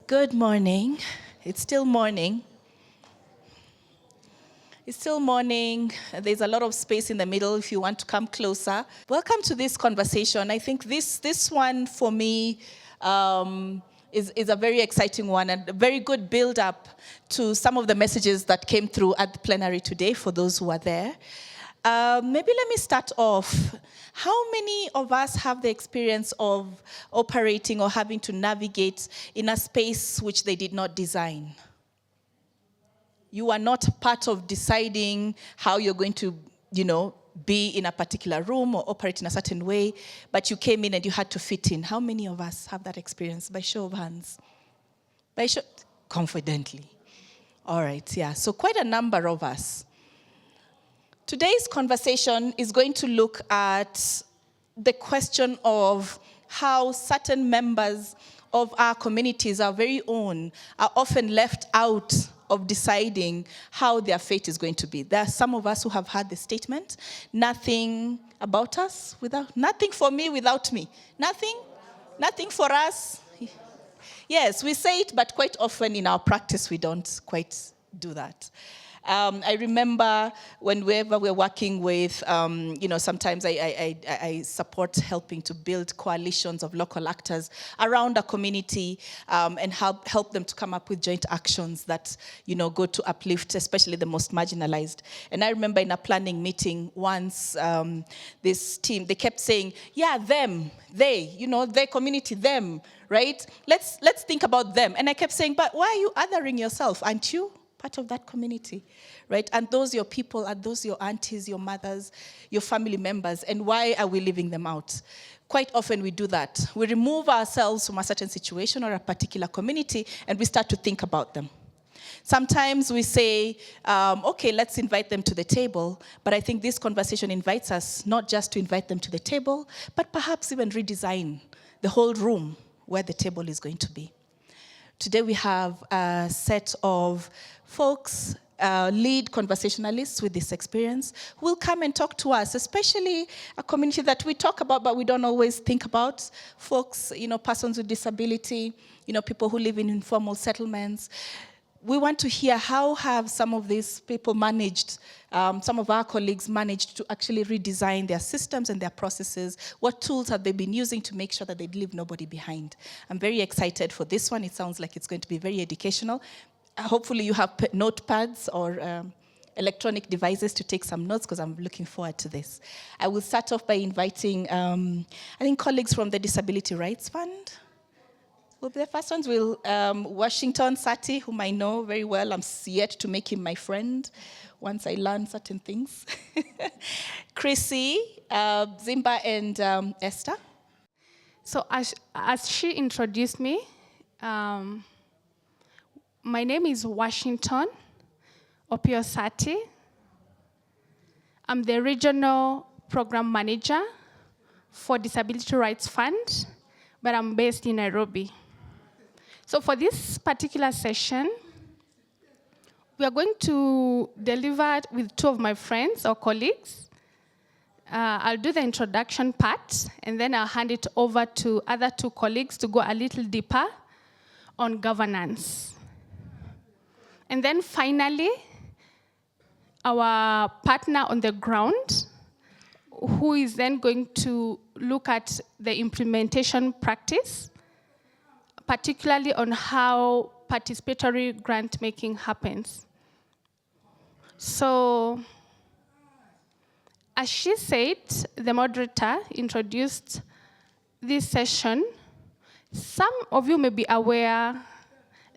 Good morning. It's still morning. It's still morning. There's a lot of space in the middle if you want to come closer. Welcome to this conversation. I think this one for me is a very exciting one and a very good build-up to some of the messages that came through at the plenary today for those who are there. Maybe let me start off. How many of us have the experience of operating or having to navigate in a space which they did not design? You are not part of deciding how you're going to, be in a particular room or operate in a certain way, but you came in and you had to fit in. How many of us have that experience? By show of hands. Confidently. All right, yeah. So quite a number of us. Today's conversation is going to look at the question of how certain members of our communities, our very own, are often left out of deciding how their fate is going to be. There are some of us who have heard the statement, nothing about us without, nothing for me without me. Nothing for us. Yes, we say it, but quite often in our practice, we don't quite do that. I remember whenever we're working with, sometimes I support helping to build coalitions of local actors around a community and help them to come up with joint actions that, go to uplift, especially the most marginalized. And I remember in a planning meeting once, this team, they kept saying, yeah, them, they, their community, them, right? Let's think about them. And I kept saying, but why are you othering yourself? Aren't you part of that community, right? And those your people, are those your aunties, your mothers, your family members, and why are we leaving them out? Quite often we do that. We remove ourselves from a certain situation or a particular community, and we start to think about them. Sometimes we say, okay, let's invite them to the table, but I think this conversation invites us not just to invite them to the table, but perhaps even redesign the whole room where the table is going to be. Today we have a set of folks, lead conversationalists with this experience, who will come and talk to us, especially a community that we talk about but we don't always think about. Folks, persons with disability, people who live in informal settlements. We want to hear how have some of these people managed, some of our colleagues managed to actually redesign their systems and their processes. What tools have they been using to make sure that they leave nobody behind? I'm very excited for this one. It sounds like it's going to be very educational. Hopefully you have notepads or electronic devices to take some notes because I'm looking forward to this. I will start off by inviting, I think, colleagues from the Disability Rights Fund. Well, the first ones will, Washington Sati, whom I know very well. I'm yet to make him my friend once I learn certain things. Chrissy, Zimba, and Esther. So as she introduced me, my name is Washington Opio Sati. I'm the Regional Program Manager for Disability Rights Fund, but I'm based in Nairobi. So for this particular session, we are going to deliver with two of my friends or colleagues. I'll do the introduction part, and then I'll hand it over to other two colleagues to go a little deeper on governance. And then finally, our partner on the ground, who is then going to look at the implementation practice, particularly on how participatory grant making happens. So, as she said, the moderator introduced this session. Some of you may be aware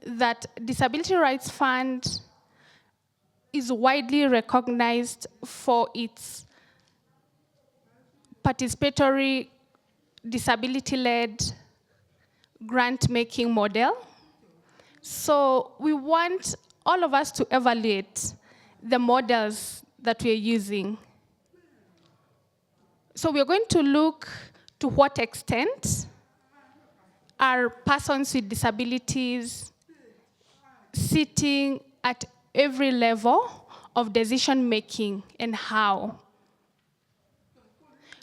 that Disability Rights Fund is widely recognized for its participatory, disability-led grant-making model. So we want all of us to evaluate the models that we're using. So we're going to look to what extent are persons with disabilities sitting at every level of decision-making and how.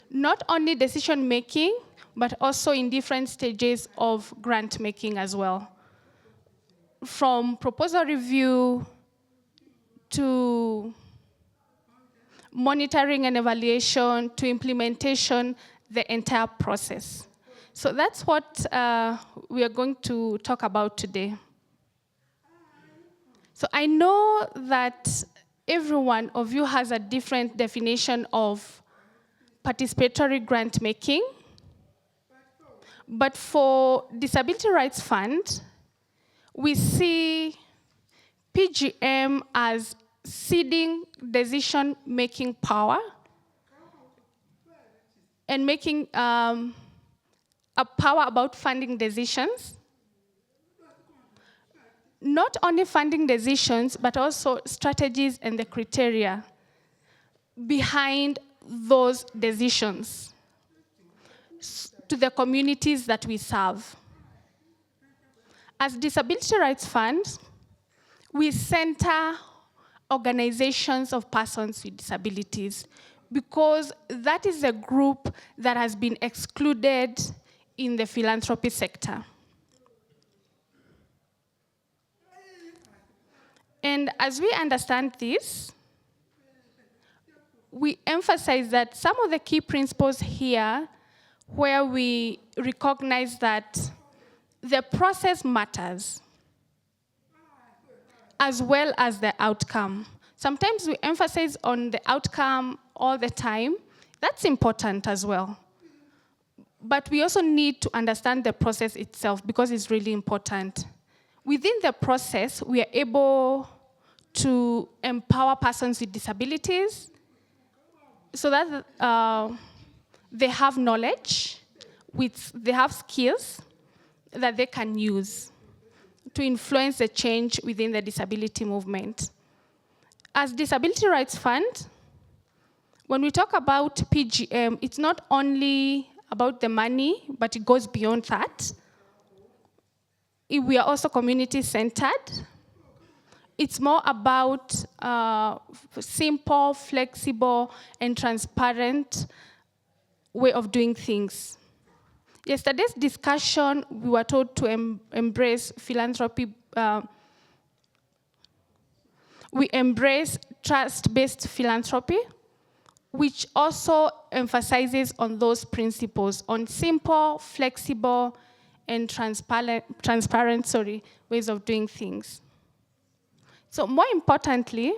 Not only decision-making, but also in different stages of grant making as well. from proposal review to monitoring and evaluation to implementation, the entire process. So that's what we are going to talk about today. So I know that every one of you has a different definition of participatory grant making, but for Disability Rights Fund, we see PGM as ceding decision-making power and making a power about funding decisions. Not only funding decisions, but also strategies and the criteria behind those decisions to the communities that we serve. As Disability Rights Fund, we center organizations of persons with disabilities because that is a group that has been excluded in the philanthropy sector. And as we understand this, we emphasize that some of the key principles here where we recognize that the process matters as well as the outcome. Sometimes we emphasize on the outcome all the time. That's important as well. But we also need to understand the process itself because it's really important. Within the process, we are able to empower persons with disabilities so that they have knowledge, they have skills that they can use to influence the change within the disability movement. As Disability Rights Fund, when we talk about PGM, it's not only about the money, but it goes beyond that. We are also community-centered. It's more about simple, flexible, and transparent way of doing things. Yesterday's discussion, we were told to embrace philanthropy. We embrace trust-based philanthropy, which also emphasizes on those principles, on simple, flexible, and transparent ways of doing things. So more importantly,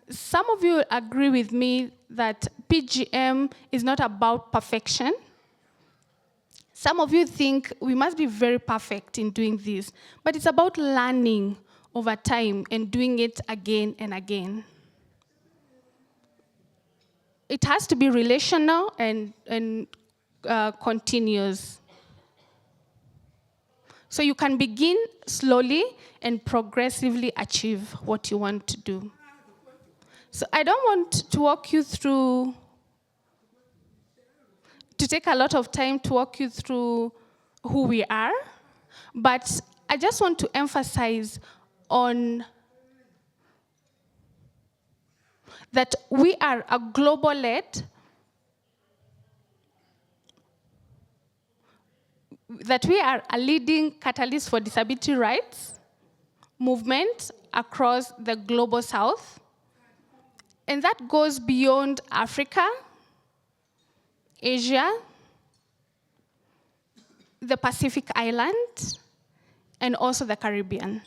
some of you agree with me that PGM is not about perfection. Some of you think we must be very perfect in doing this, but it's about learning over time and doing it again and again. It has to be relational and continuous. So you can begin slowly and progressively achieve what you want to do. So I don't want to walk you through, to take a lot of time to walk you through who we are, but I just want to emphasize on that we are a global-led, that we are a leading catalyst for disability rights movement across the global south. And that goes beyond Africa, Asia, the Pacific Island, and also the Caribbean.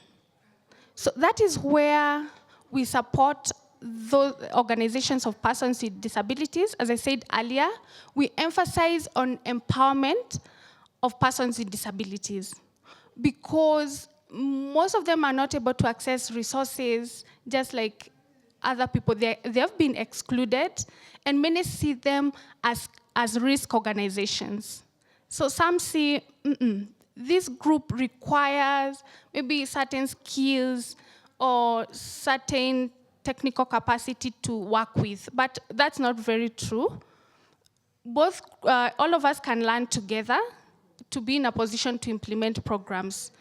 So that is where we support those organizations of persons with disabilities. As I said earlier, we emphasize on empowerment of persons with disabilities because most of them are not able to access resources just like other people. They have been excluded, and many see them as risk organizations. So some see, this group requires maybe certain skills or certain technical capacity to work with, but that's not very true. All of us can learn together to be in a position to implement programs.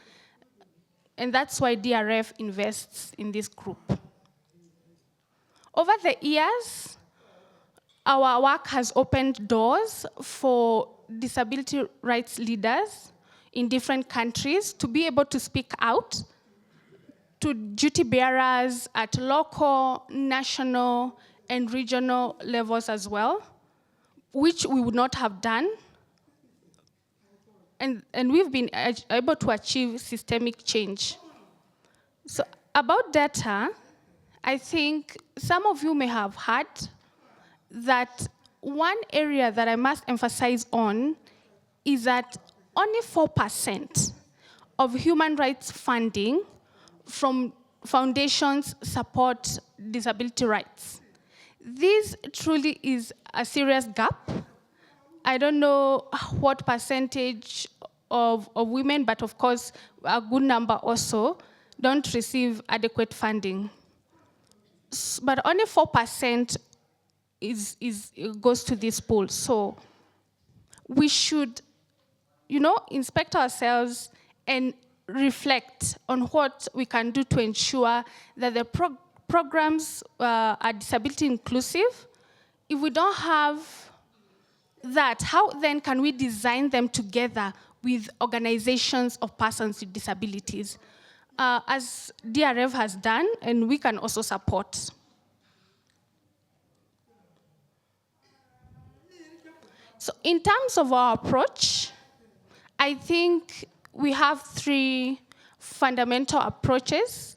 And that's why DRF invests in this group. Over the years, our work has opened doors for disability rights leaders in different countries to be able to speak out to duty bearers at local, national, and regional levels as well, which we would not have done. And we've been able to achieve systemic change. So about data, I think some of you may have heard that one area that I must emphasize on is that only 4% of human rights funding from foundations support disability rights. This truly is a serious gap. I don't know what percentage of women, but of course, a good number also, don't receive adequate funding. But only 4% goes to this pool. So we should, inspect ourselves and reflect on what we can do to ensure that the programs are disability inclusive. If we don't have that, how then can we design them together with organizations of persons with disabilities, as DRF has done, and we can also support. So in terms of our approach, I think we have 3 fundamental approaches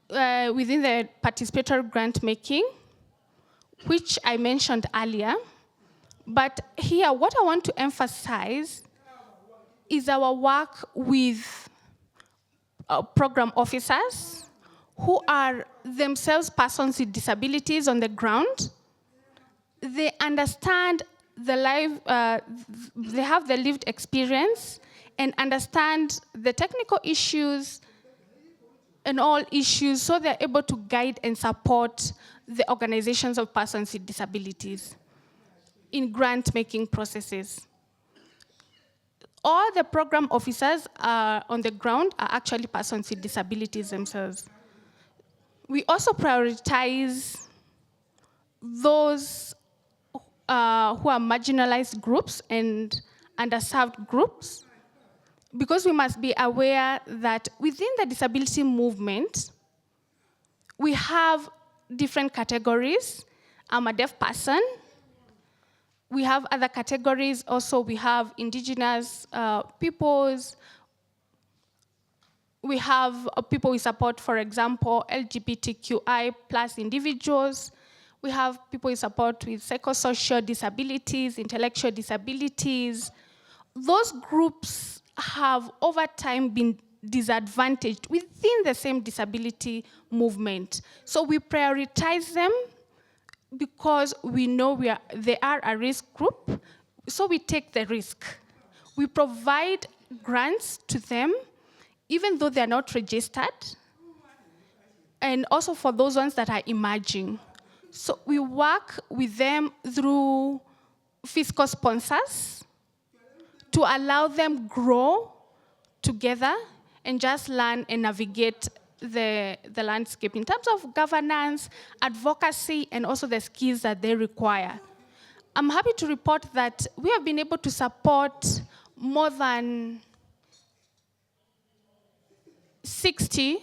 within the participatory grant making, which I mentioned earlier. But here, what I want to emphasize is our work with program officers who are themselves persons with disabilities on the ground. They understand the they have the lived experience and understand the technical issues and all issues, so they're able to guide and support the organizations of persons with disabilities in grant-making processes. All the program officers on the ground are actually persons with disabilities themselves. We also prioritize those who are marginalized groups and underserved groups, because we must be aware that within the disability movement, we have different categories. I'm a deaf person. We have other categories also. We have indigenous peoples. We have people we support, for example, LGBTQI plus individuals. We have people we support with psychosocial disabilities, intellectual disabilities. Those groups have over time been disadvantaged within the same disability movement. So we prioritize them because we know they are a risk group, so we take the risk. We provide grants to them, even though they're not registered, and also for those ones that are emerging. So we work with them through fiscal sponsors to allow them grow together and just learn and navigate the landscape in terms of governance, advocacy, and also the skills that they require. I'm happy to report that we have been able to support more than 60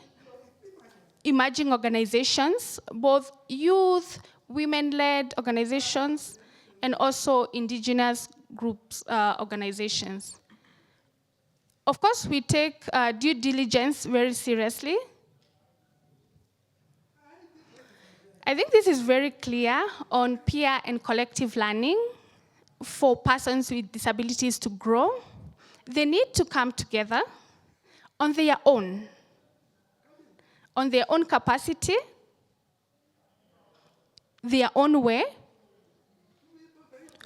emerging organizations, both youth, women-led organizations, and also indigenous groups, organizations. Of course, we take due diligence very seriously. I think this is very clear on peer and collective learning for persons with disabilities to grow. They need to come together on their own capacity, their own way.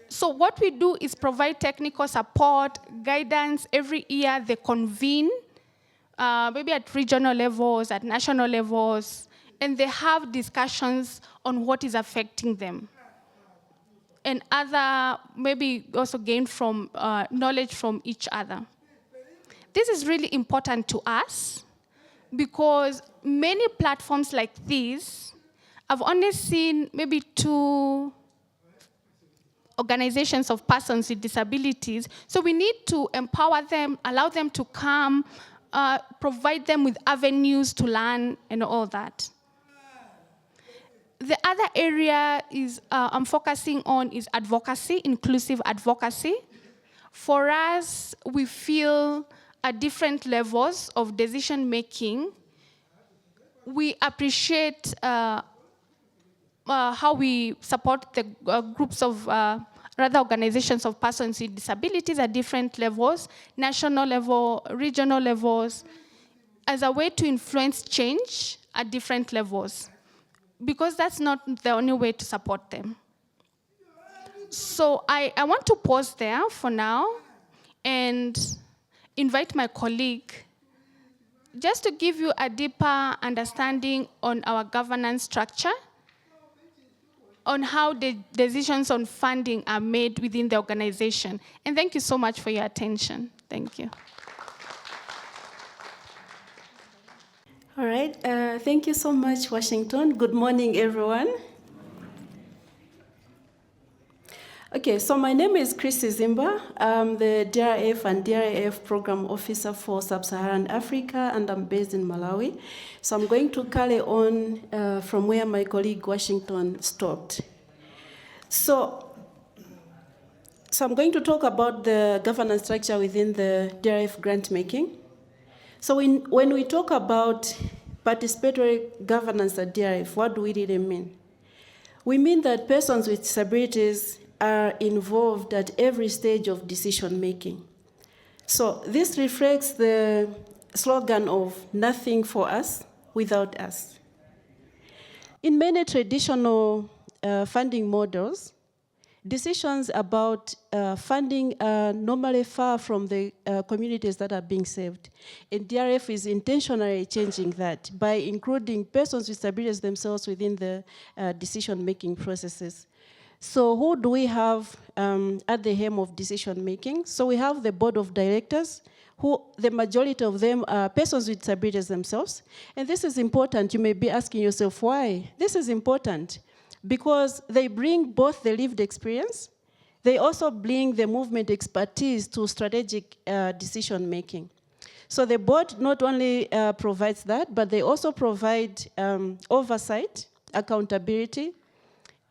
So what we do is provide technical support, guidance. Every year they convene, maybe at regional levels, at national levels, and they have discussions on what is affecting them. And maybe also gain from knowledge from each other. This is really important to us because many platforms like these, I've only seen maybe 2 organizations of persons with disabilities. So we need to empower them, allow them to come, provide them with avenues to learn and all that. The other area is I'm focusing on is advocacy, inclusive advocacy. For us, we feel at different levels of decision making, we appreciate how we support the groups of rather organizations of persons with disabilities at different levels, national level, regional levels, as a way to influence change at different levels, because that's not the only way to support them. So I want to pause there for now and invite my colleague just to give you a deeper understanding on our governance structure, on how the decisions on funding are made within the organization. And thank you so much for your attention. Thank you. All right, thank you so much, Washington. Good morning, everyone. Okay, so my name is Chris Zimba. I'm the DRF and DRF Program Officer for Sub-Saharan Africa, and I'm based in Malawi. So I'm going to carry on from where my colleague Washington stopped. So I'm going to talk about the governance structure within the DRF grant making. So when we talk about participatory governance at DRF, what do we really mean? We mean that persons with disabilities are involved at every stage of decision making. So this reflects the slogan of nothing for us without us. In many traditional funding models, decisions about funding are normally far from the communities that are being served. And DRF is intentionally changing that by including persons with disabilities themselves within the decision-making processes. So who do we have at the helm of decision-making? So we have the board of directors, who the majority of them are persons with disabilities themselves. And this is important. You may be asking yourself, why? This is important because they bring both the lived experience, they also bring the movement expertise to strategic decision-making. So the board not only provides that, but they also provide oversight, accountability,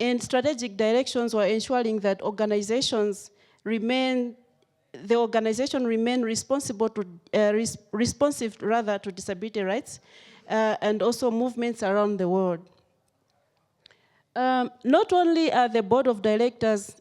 and strategic directions, or ensuring that the organization remain responsive to disability rights, and also movements around the world. Not only are the board of directors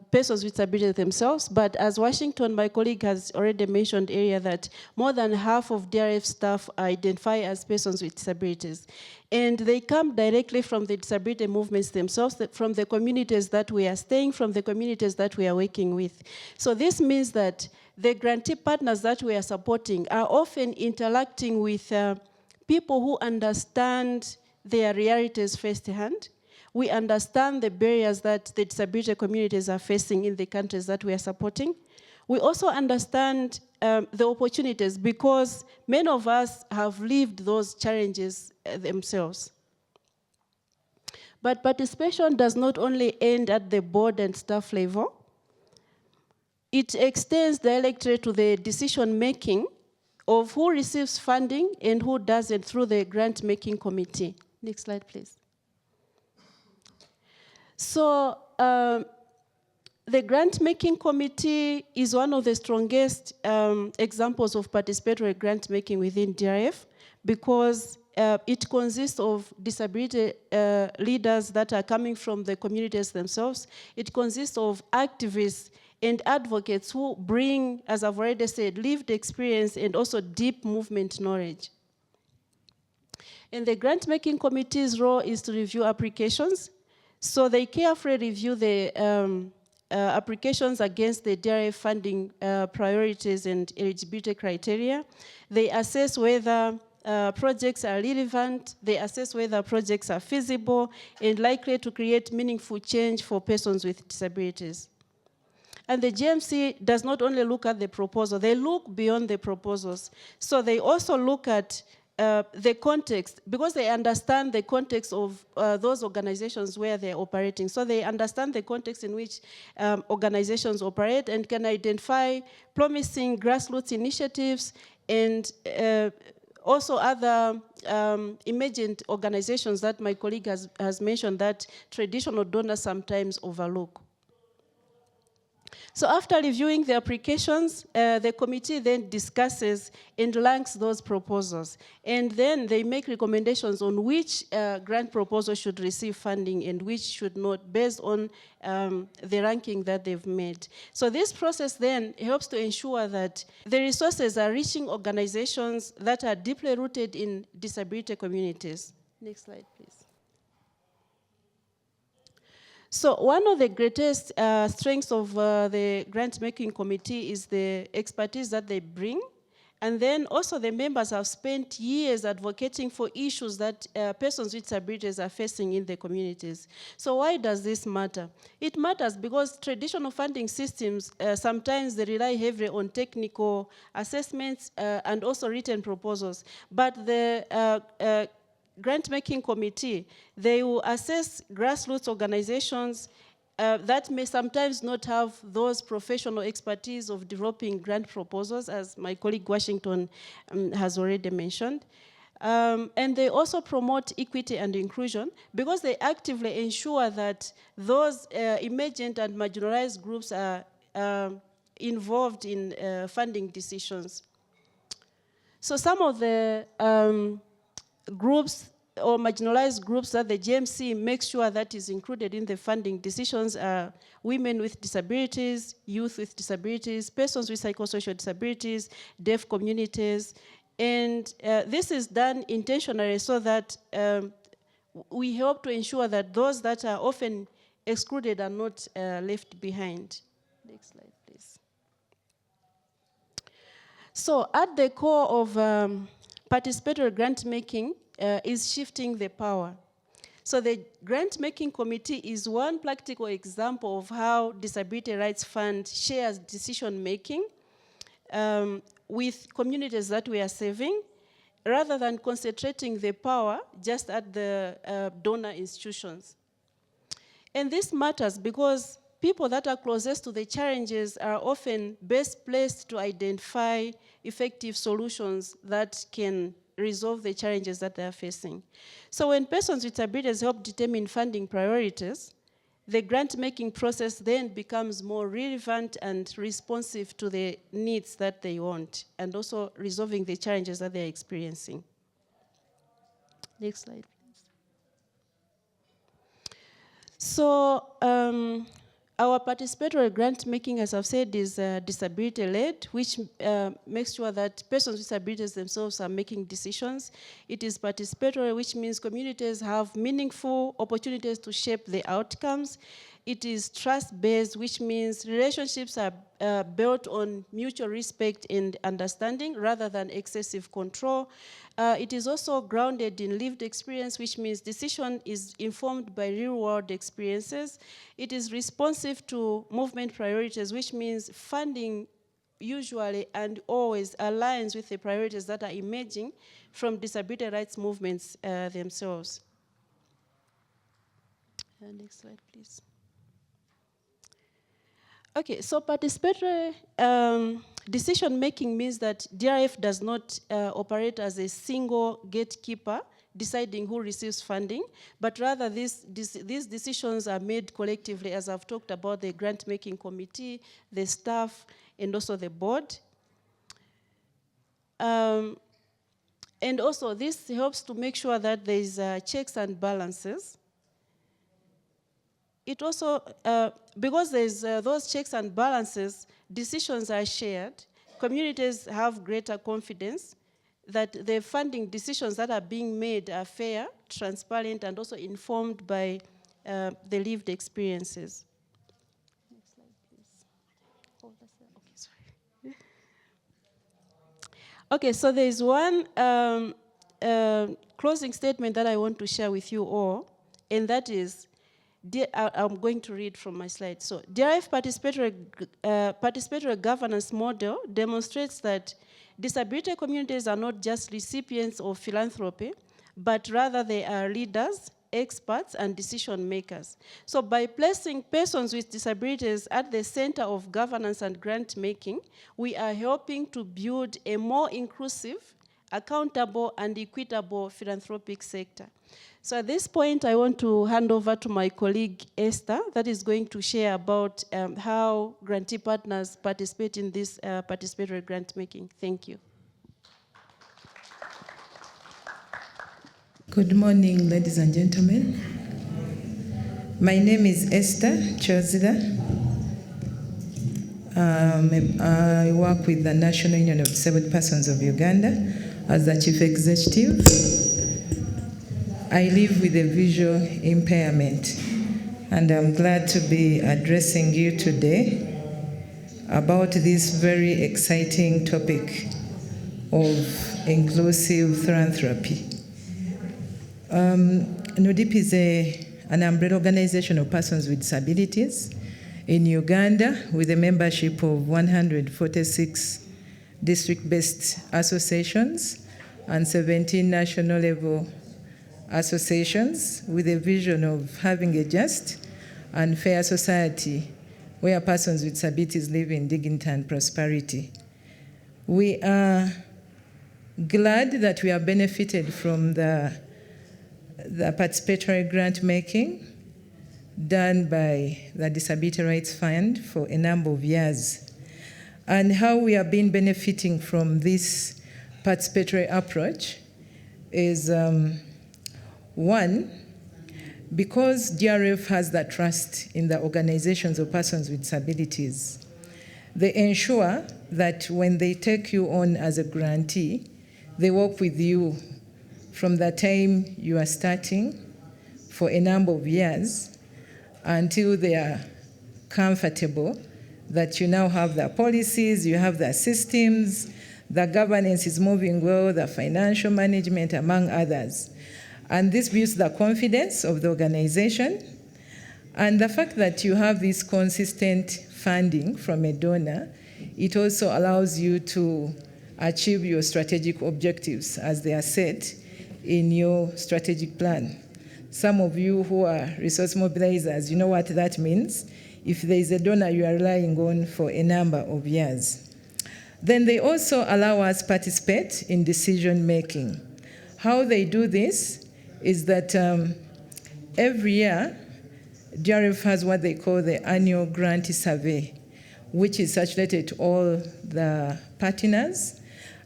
persons with disabilities themselves, but as Washington, my colleague, has already mentioned earlier, that more than half of DRF staff identify as persons with disabilities. And they come directly from the disability movements themselves, from the communities that we are staying, from the communities that we are working with. So this means that the grantee partners that we are supporting are often interacting with people who understand their realities firsthand. We understand the barriers that the disability communities are facing in the countries that we are supporting. We also understand the opportunities, because many of us have lived those challenges themselves. But participation does not only end at the board and staff level. It extends directly to the decision-making of who receives funding and who doesn't through the grant-making committee. Next slide, please. So the grant-making committee is one of the strongest examples of participatory grant-making within DRF, because it consists of disability leaders that are coming from the communities themselves. It consists of activists and advocates who bring, as I've already said, lived experience and also deep movement knowledge. And the grant-making committee's role is to review applications. So they carefully review the applications against the DRF funding priorities and eligibility criteria. They assess whether projects are relevant, they assess whether projects are feasible and likely to create meaningful change for persons with disabilities. And the GMC does not only look at the proposal, they look beyond the proposals. So they also look at the context, because they understand the context of those organizations where they're operating. So they understand the context in which organizations operate and can identify promising grassroots initiatives and also other emergent organizations that my colleague has mentioned that traditional donors sometimes overlook. So after reviewing the applications, the committee then discusses and ranks those proposals. And then they make recommendations on which grant proposal should receive funding and which should not, based on the ranking that they've made. So this process then helps to ensure that the resources are reaching organizations that are deeply rooted in disability communities. Next slide, please. So one of the greatest strengths of the grant-making committee is the expertise that they bring. And then also the members have spent years advocating for issues that persons with disabilities are facing in the communities. So why does this matter? It matters because traditional funding systems, sometimes they rely heavily on technical assessments and also written proposals. But the grant-making committee, they will assess grassroots organizations that may sometimes not have those professional expertise of developing grant proposals, as my colleague Washington has already mentioned. And they also promote equity and inclusion because they actively ensure that those emergent and marginalized groups are involved in funding decisions. So some of the groups or marginalized groups that the GMC makes sure that is included in the funding decisions are women with disabilities, youth with disabilities, persons with psychosocial disabilities, deaf communities. And this is done intentionally so that we help to ensure that those that are often excluded are not left behind. Next slide, please. So at the core of participatory grant making is shifting the power. So the grant making committee is one practical example of how Disability Rights Fund shares decision making with communities that we are serving, rather than concentrating the power just at the donor institutions. And this matters because people that are closest to the challenges are often best placed to identify effective solutions that can resolve the challenges that they are facing. So when persons with disabilities help determine funding priorities, the grant-making process then becomes more relevant and responsive to the needs that they want, and also resolving the challenges that they're experiencing. Next slide, please. So our participatory grant making, as I've said, is disability-led, which makes sure that persons with disabilities themselves are making decisions. It is participatory, which means communities have meaningful opportunities to shape the outcomes. It is trust-based, which means relationships are built on mutual respect and understanding rather than excessive control. It is also grounded in lived experience, which means decision is informed by real-world experiences. It is responsive to movement priorities, which means funding usually and always aligns with the priorities that are emerging from disability rights movements themselves. Next slide, please. Okay, so participatory decision-making means that DRF does not operate as a single gatekeeper deciding who receives funding, but rather these decisions are made collectively, as I've talked about, the grant-making committee, the staff, and also the board. And also this helps to make sure that there is checks and balances. It also, because there's those checks and balances, decisions are shared, communities have greater confidence that the funding decisions that are being made are fair, transparent, and also informed by the lived experiences. Next slide, please. Oh, that's it. Okay, sorry. Okay, so there's one closing statement that I want to share with you all, and that is, I'm going to read from my slide. So, DRF participatory governance model demonstrates that disability communities are not just recipients of philanthropy, but rather they are leaders, experts and decision makers. So by placing persons with disabilities at the center of governance and grant making, we are helping to build a more inclusive, accountable, and equitable philanthropic sector. So at this point, I want to hand over to my colleague Esther, that is going to share about how grantee partners participate in this participatory grant making. Thank you. Good morning, ladies and gentlemen. My name is Esther Chozida. I work with the National Union of Disabled Persons of Uganda as the Chief Executive. I live with a visual impairment, and I'm glad to be addressing you today about this very exciting topic of inclusive philanthropy. NUDIP is an umbrella organization of persons with disabilities in Uganda with a membership of 146 district-based associations and 17 national-level associations with a vision of having a just and fair society where persons with disabilities live in dignity and prosperity. We are glad that we have benefited from the participatory grant making done by the Disability Rights Fund for a number of years. And how we have been benefiting from this participatory approach is one, because DRF has that trust in the organizations of persons with disabilities, they ensure that when they take you on as a grantee, they work with you from the time you are starting for a number of years until they are comfortable that you now have the policies, you have the systems, the governance is moving well, the financial management, among others. And this builds the confidence of the organization. And the fact that you have this consistent funding from a donor, it also allows you to achieve your strategic objectives as they are set in your strategic plan. Some of you who are resource mobilizers, you know what that means. If there is a donor you are relying on for a number of years. Then they also allow us to participate in decision making. How they do this is that every year, DRF has what they call the annual grantee survey, which is circulated to all the partners.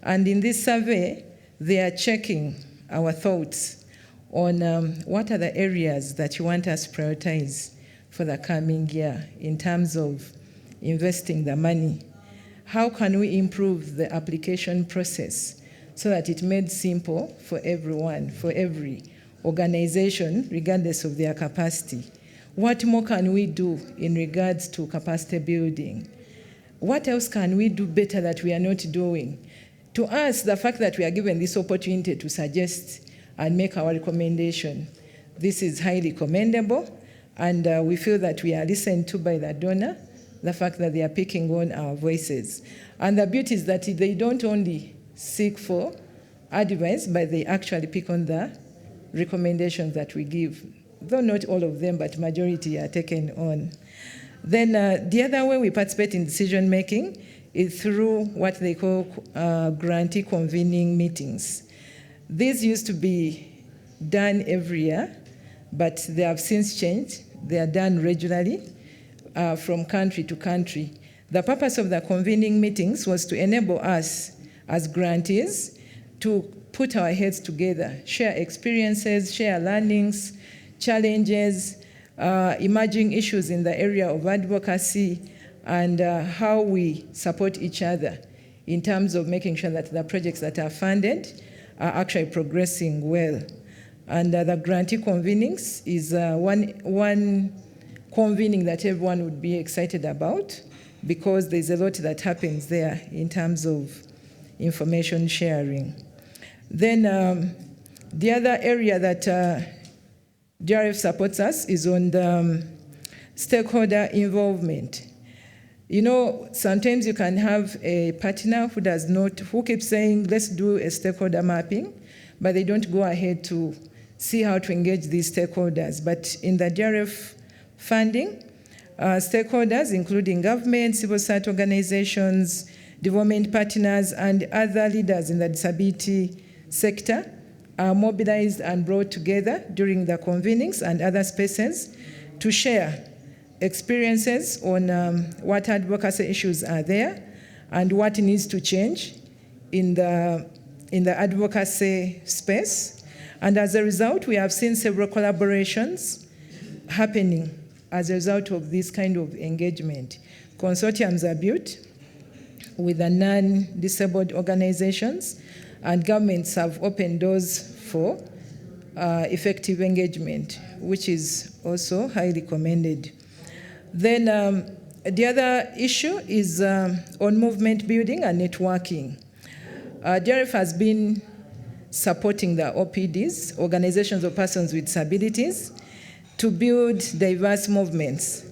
And in this survey, they are checking our thoughts on what are the areas that you want us to prioritize for the coming year in terms of investing the money. How can we improve the application process so that it made simple for everyone, for every organization, regardless of their capacity? What more can we do in regards to capacity building? What else can we do better that we are not doing? To us, the fact that we are given this opportunity to suggest and make our recommendation, this is highly commendable, and we feel that we are listened to by the donor, the fact that they are picking on our voices. And the beauty is that they don't only seek for advice, but they actually pick on the recommendations that we give, though not all of them, but majority are taken on. Then the other way we participate in decision making is through what they call grantee convening meetings. These used to be done every year, but they have since changed. They are done regularly from country to country. The purpose of the convening meetings was to enable us as grantees to put our heads together, share experiences, share learnings, challenges, emerging issues in the area of advocacy, and how we support each other in terms of making sure that the projects that are funded are actually progressing well. And the grantee convenings is one convening that everyone would be excited about, because there's a lot that happens there in terms of information sharing. Then the other area that DRF supports us is on the stakeholder involvement. You know, sometimes you can have a partner who keeps saying, let's do a stakeholder mapping, but they don't go ahead to see how to engage these stakeholders. But in the DRF funding, stakeholders, including government, civil society organizations, development partners, and other leaders in the disability sector are mobilized and brought together during the convenings and other spaces to share experiences on what advocacy issues are there and what needs to change in the advocacy space. And as a result, we have seen several collaborations happening as a result of this kind of engagement. Consortiums are built with the non-disabled organizations, and governments have opened doors for effective engagement, which is also highly commended. Then the other issue is on movement building and networking. DRF has been supporting the OPDs, Organizations of Persons with Disabilities, to build diverse movements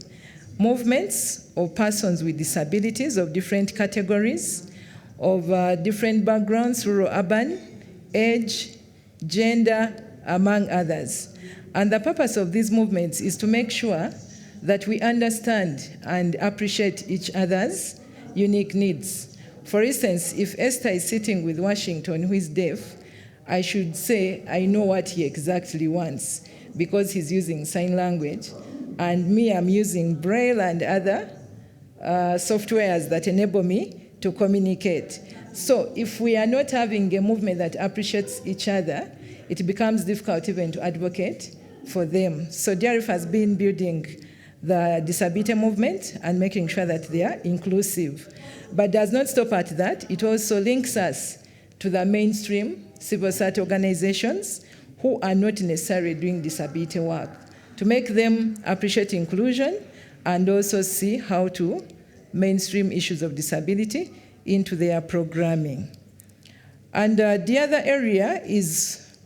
of persons with disabilities of different categories, of different backgrounds, rural, urban, age, gender, among others. And the purpose of these movements is to make sure that we understand and appreciate each other's unique needs. For instance, if Esther is sitting with Washington, who is deaf, I should say I know what he exactly wants because he's using sign language, and me, I'm using Braille and other softwares that enable me to communicate. So if we are not having a movement that appreciates each other, it becomes difficult even to advocate for them. So DRF has been building the disability movement and making sure that they are inclusive. But does not stop at that. It also links us to the mainstream civil society organizations who are not necessarily doing disability work, to make them appreciate inclusion and also see how to mainstream issues of disability into their programming. And the other area is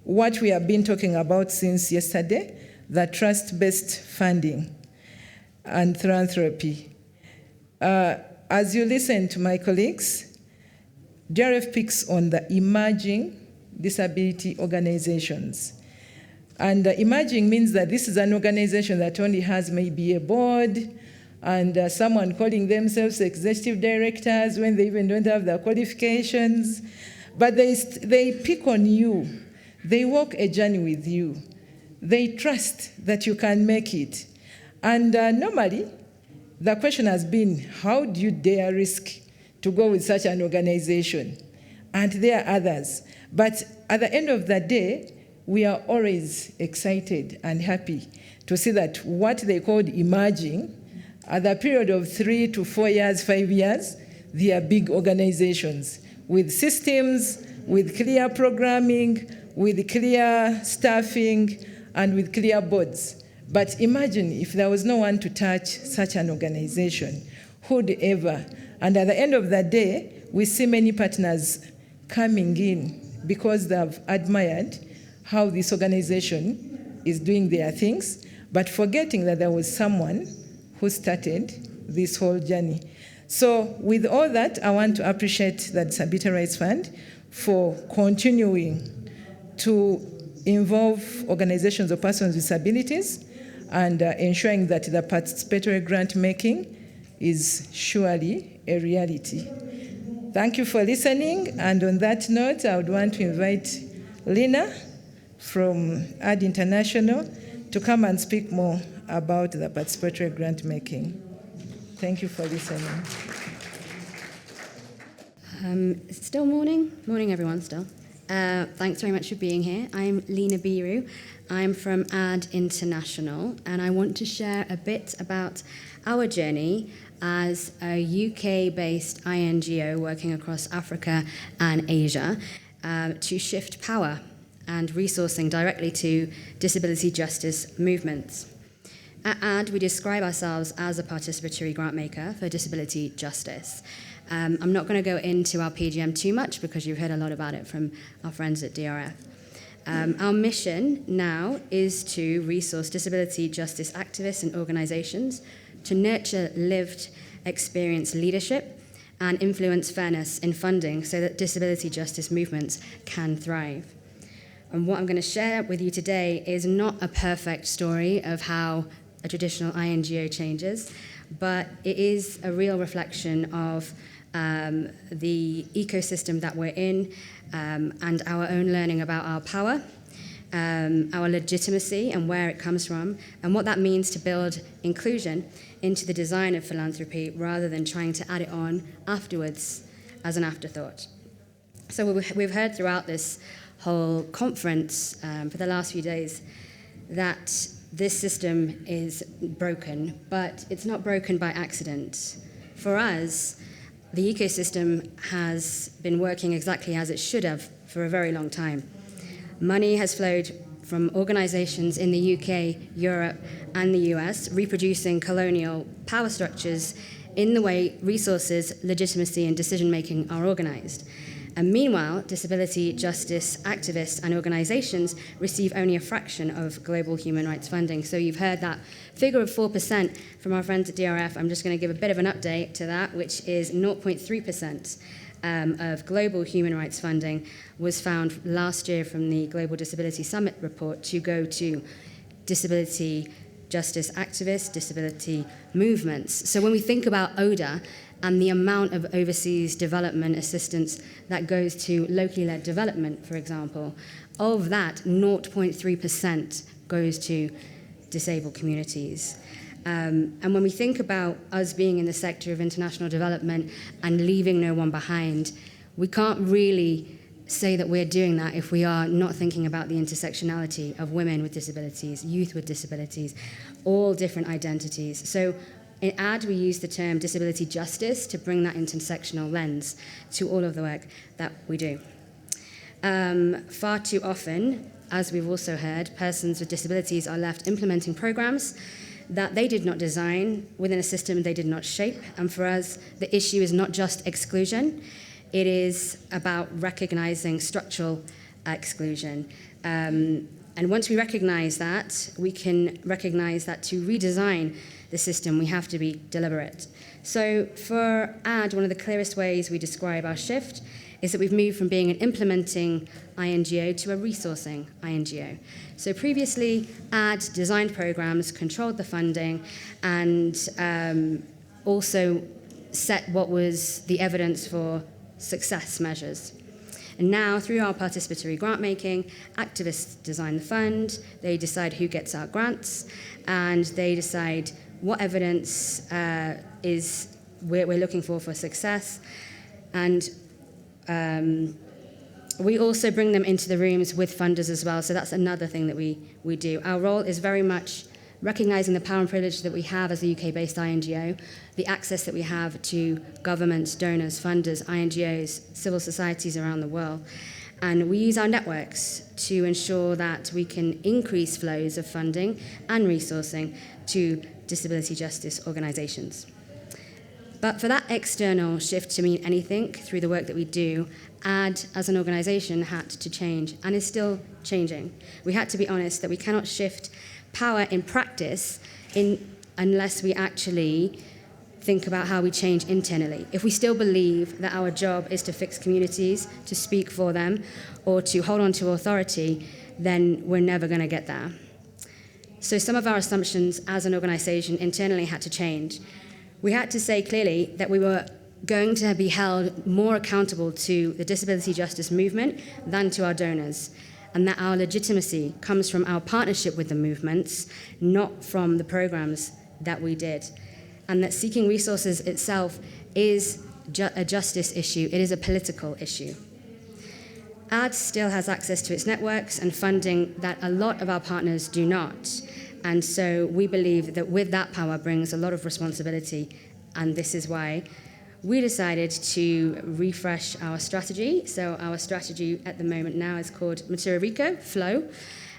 what we have been talking about since yesterday, the trust-based funding and philanthropy. As you listen to my colleagues, DRF picks on the emerging disability organizations. And emerging means that this is an organization that only has maybe a board and someone calling themselves executive directors when they even don't have the qualifications. But they pick on you. They walk a journey with you. They trust that you can make it. And normally, the question has been, how do you dare risk to go with such an organization? And there are others. But at the end of the day, we are always excited and happy to see that what they called emerging, at the period of 3 to 4 years, 5 years, they are big organizations with systems, with clear programming, with clear staffing, and with clear boards. But imagine if there was no one to touch such an organization, who'd ever? And at the end of the day, we see many partners coming in because they've admired how this organization is doing their things, but forgetting that there was someone who started this whole journey. So with all that, I want to appreciate the Disability Rights Fund for continuing to involve organizations of persons with disabilities and ensuring that the participatory grant making is surely a reality. Thank you for listening. And on that note, I would want to invite Lina from AD International to come and speak more about the participatory grant making. Thank you for listening. Still morning? Morning, everyone, still. Thanks very much for being here. I'm Lina Biru. I'm from AD International, and I want to share a bit about our journey as a UK-based INGO working across Africa and Asia to shift power and resourcing directly to disability justice movements. At AD, we describe ourselves as a participatory grant maker for disability justice. I'm not going to go into our PGM too much because you've heard a lot about it from our friends at DRF. Our mission now is to resource disability justice activists and organizations to nurture lived experience leadership and influence fairness in funding so that disability justice movements can thrive. And what I'm going to share with you today is not a perfect story of how a traditional INGO changes, but it is a real reflection of the ecosystem that we're in, and our own learning about our power, our legitimacy and where it comes from, and what that means to build inclusion into the design of philanthropy rather than trying to add it on afterwards as an afterthought. So we've heard throughout this whole conference for the last few days that this system is broken, but it's not broken by accident. For us, the ecosystem has been working exactly as it should have for a very long time. Money has flowed from organizations in the UK, Europe, and the US, reproducing colonial power structures in the way resources, legitimacy, and decision-making are organized. And meanwhile, disability justice activists and organizations receive only a fraction of global human rights funding. So you've heard that figure of 4% from our friends at DRF. I'm just going to give a bit of an update to that, which is 0.3% of global human rights funding was found last year from the Global Disability Summit report to go to disability justice activists, disability movements. So when we think about ODA and the amount of overseas development assistance that goes to locally led development, for example, of that, 0.3% goes to disabled communities. And when we think about us being in the sector of international development and leaving no one behind, we can't really say that we're doing that if we are not thinking about the intersectionality of women with disabilities, youth with disabilities, all different identities. So in AD, we use the term disability justice to bring that intersectional lens to all of the work that we do. Far too often, as we've also heard, persons with disabilities are left implementing programs that they did not design within a system they did not shape. And for us, the issue is not just exclusion. It is about recognizing structural exclusion. And once we recognize that, we can recognize that to redesign the system, we have to be deliberate. So for AD, one of the clearest ways we describe our shift is that we've moved from being an implementing INGO to a resourcing INGO. So previously, AD designed programs, controlled the funding, and also set what was the evidence for success measures. And now, through our participatory grantmaking, activists design the fund, they decide who gets our grants, and they decide what evidence is we're looking for success. And we also bring them into the rooms with funders as well, so that's another thing that we do. Our role is very much recognizing the power and privilege that we have as a UK-based INGO, the access that we have to governments, donors, funders, INGOs, civil societies around the world. And we use our networks to ensure that we can increase flows of funding and resourcing to disability justice organizations. But for that external shift to mean anything through the work that we do, AD as an organization had to change and is still changing. We had to be honest that we cannot shift power in practice unless we actually think about how we change internally. If we still believe that our job is to fix communities, to speak for them, or to hold on to authority, then we're never going to get there. So some of our assumptions as an organization internally had to change. We had to say clearly that we were going to be held more accountable to the disability justice movement than to our donors, and that our legitimacy comes from our partnership with the movements, not from the programs that we did. And that seeking resources itself is a justice issue, it is a political issue. AD still has access to its networks and funding that a lot of our partners do not. And so we believe that with that power brings a lot of responsibility, and this is why we decided to refresh our strategy. So our strategy at the moment now is called Matura Rico, Flow.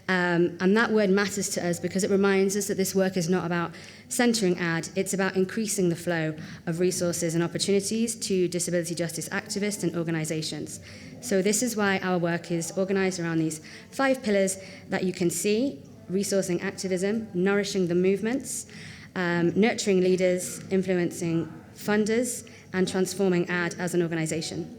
And that word matters to us because it reminds us that this work is not about centering AD, it's about increasing the flow of resources and opportunities to disability justice activists and organizations. So this is why our work is organized around these 5 pillars that you can see: resourcing activism, nourishing the movements, nurturing leaders, influencing funders, and transforming AD as an organization.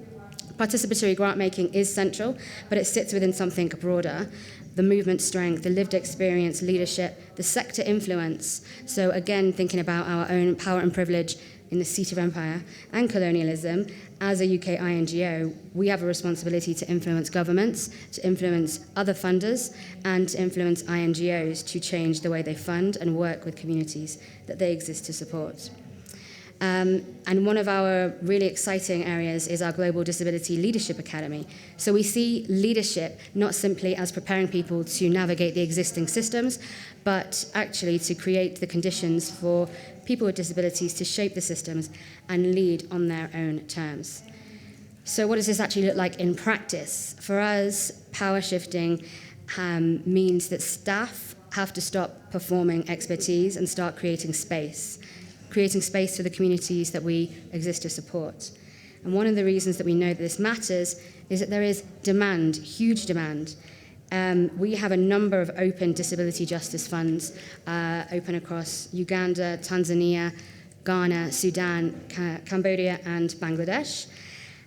Participatory grant-making is central, but it sits within something broader. The movement strength, the lived experience, leadership, the sector influence. So again, thinking about our own power and privilege in the seat of empire and colonialism, as a UK INGO, we have a responsibility to influence governments, to influence other funders, and to influence INGOs to change the way they fund and work with communities that they exist to support. And one of our really exciting areas is our Global Disability Leadership Academy. So we see leadership not simply as preparing people to navigate the existing systems, but actually to create the conditions for people with disabilities to shape the systems and lead on their own terms. So what does this actually look like in practice? For us, power shifting means that staff have to stop performing expertise and start creating space for the communities that we exist to support. And one of the reasons that we know that this matters is that there is demand, huge demand. We have a number of open disability justice funds open across Uganda, Tanzania, Ghana, Sudan, Cambodia, and Bangladesh.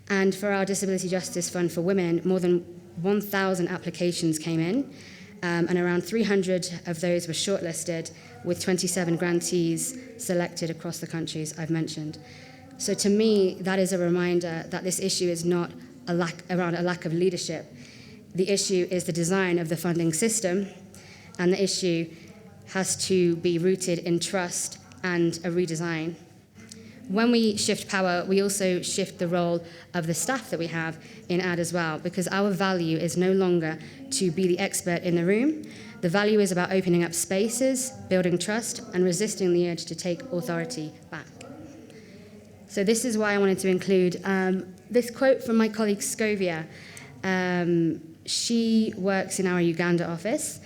And for our Disability Justice Fund for Women, more than 1,000 applications came in, and around 300 of those were shortlisted, with 27 grantees selected across the countries I've mentioned. So to me, that is a reminder that this issue is not around a lack of leadership. The issue is the design of the funding system, and the issue has to be rooted in trust and a redesign. When we shift power, we also shift the role of the staff that we have in AD as well, because our value is no longer to be the expert in the room. The value is about opening up spaces, building trust, and resisting the urge to take authority back. So this is why I wanted to include this quote from my colleague Scovia. She works in our Uganda office,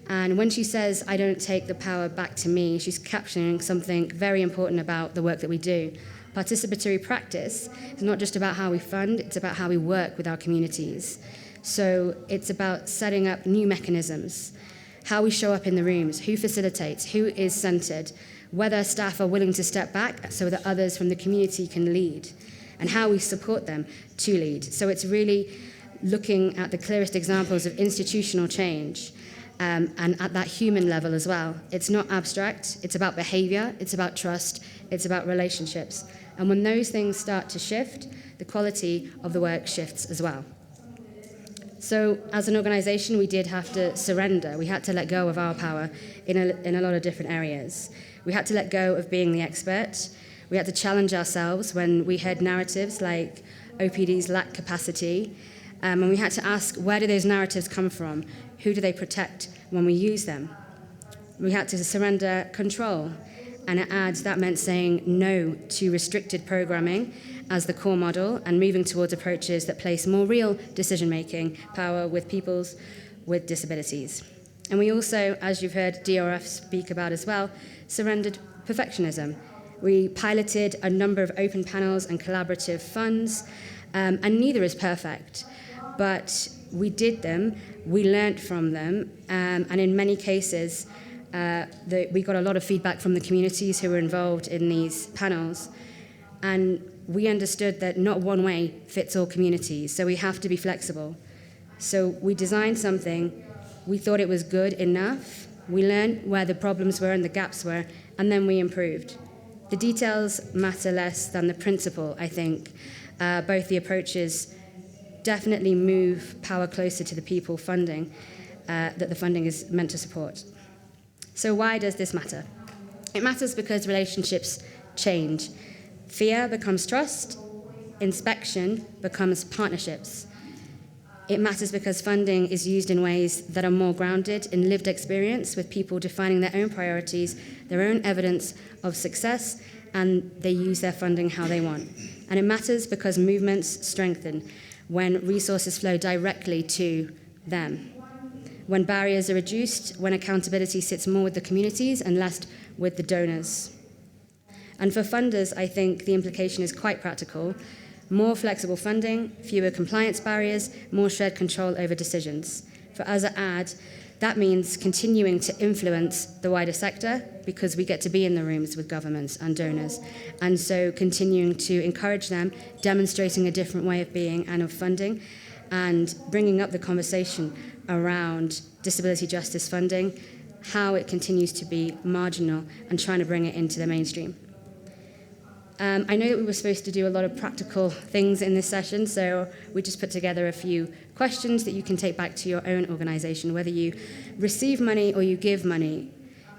and when she says, "I don't take the power back to me," she's capturing something very important about the work that we do. Participatory practice is not just about how we fund, it's about how we work with our communities. So it's about setting up new mechanisms, how we show up in the rooms, who facilitates, who is centered, whether staff are willing to step back so that others from the community can lead, and how we support them to lead. So it's really looking at the clearest examples of institutional change, and at that human level as well. It's not abstract, it's about behavior, it's about trust, it's about relationships. And when those things start to shift, the quality of the work shifts as well. So as an organization, we did have to surrender. We had to let go of our power in a lot of different areas. We had to let go of being the expert. We had to challenge ourselves when we heard narratives like OPDs lack capacity. And we had to ask, where do those narratives come from? Who do they protect when we use them? We had to surrender control. And at ADS, that meant saying no to restricted programming as the core model and moving towards approaches that place more real decision-making power with peoples with disabilities. And we also, as you've heard DRF speak about as well, surrendered perfectionism. We piloted a number of open panels and collaborative funds, and neither is perfect. But we did them, we learned from them, and in many cases, we got a lot of feedback from the communities who were involved in these panels. And we understood that not one way fits all communities, so we have to be flexible. So we designed something, we thought it was good enough, we learned where the problems were and the gaps were, and then we improved. The details matter less than the principle, I think. Both the approaches definitely move power closer to the people funding that the funding is meant to support. So why does this matter? It matters because relationships change. Fear becomes trust, inspection becomes partnerships. It matters because funding is used in ways that are more grounded in lived experience, with people defining their own priorities, their own evidence of success, and they use their funding how they want. And it matters because movements strengthen when resources flow directly to them, when barriers are reduced, when accountability sits more with the communities and less with the donors. And for funders, I think the implication is quite practical. More flexible funding, fewer compliance barriers, more shared control over decisions. For us at AD, That means continuing to influence the wider sector because we get to be in the rooms with governments and donors. And so continuing to encourage them, demonstrating a different way of being and of funding, and bringing up the conversation around disability justice funding, how it continues to be marginal, and trying to bring it into the mainstream. I know that we were supposed to do a lot of practical things in this session, so we just put together a few questions that you can take back to your own organisation. Whether you receive money or you give money,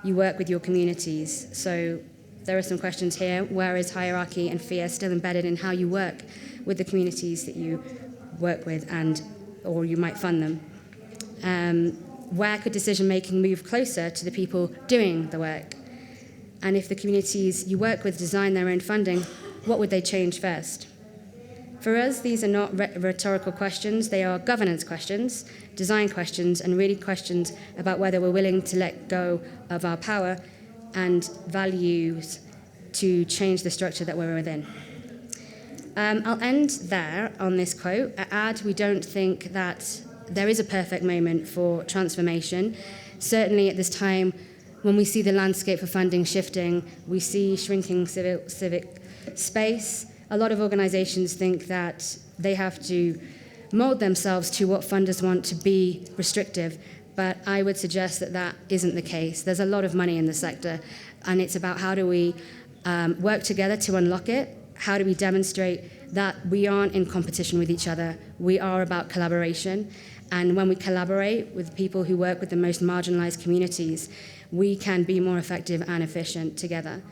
you work with your communities. So there are some questions here. Where is hierarchy and fear still embedded in how you work with the communities that you work with, or you might fund them? Where could decision-making move closer to the people doing the work? And if the communities you work with design their own funding, what would they change first? For us, these are not rhetorical questions. They are governance questions, design questions, and really questions about whether we're willing to let go of our power and values to change the structure that we're within. I'll end there on this quote. At AD, we don't think that there is a perfect moment for transformation. Certainly at this time, when we see the landscape for funding shifting, we see shrinking civic space. A lot of organizations think that they have to mold themselves to what funders want to be restrictive, but I would suggest that that isn't the case. There's a lot of money in the sector, and it's about how do we work together to unlock it. How do we demonstrate that we aren't in competition with each other? We are about collaboration, and when we collaborate with people who work with the most marginalized communities, we can be more effective and efficient together.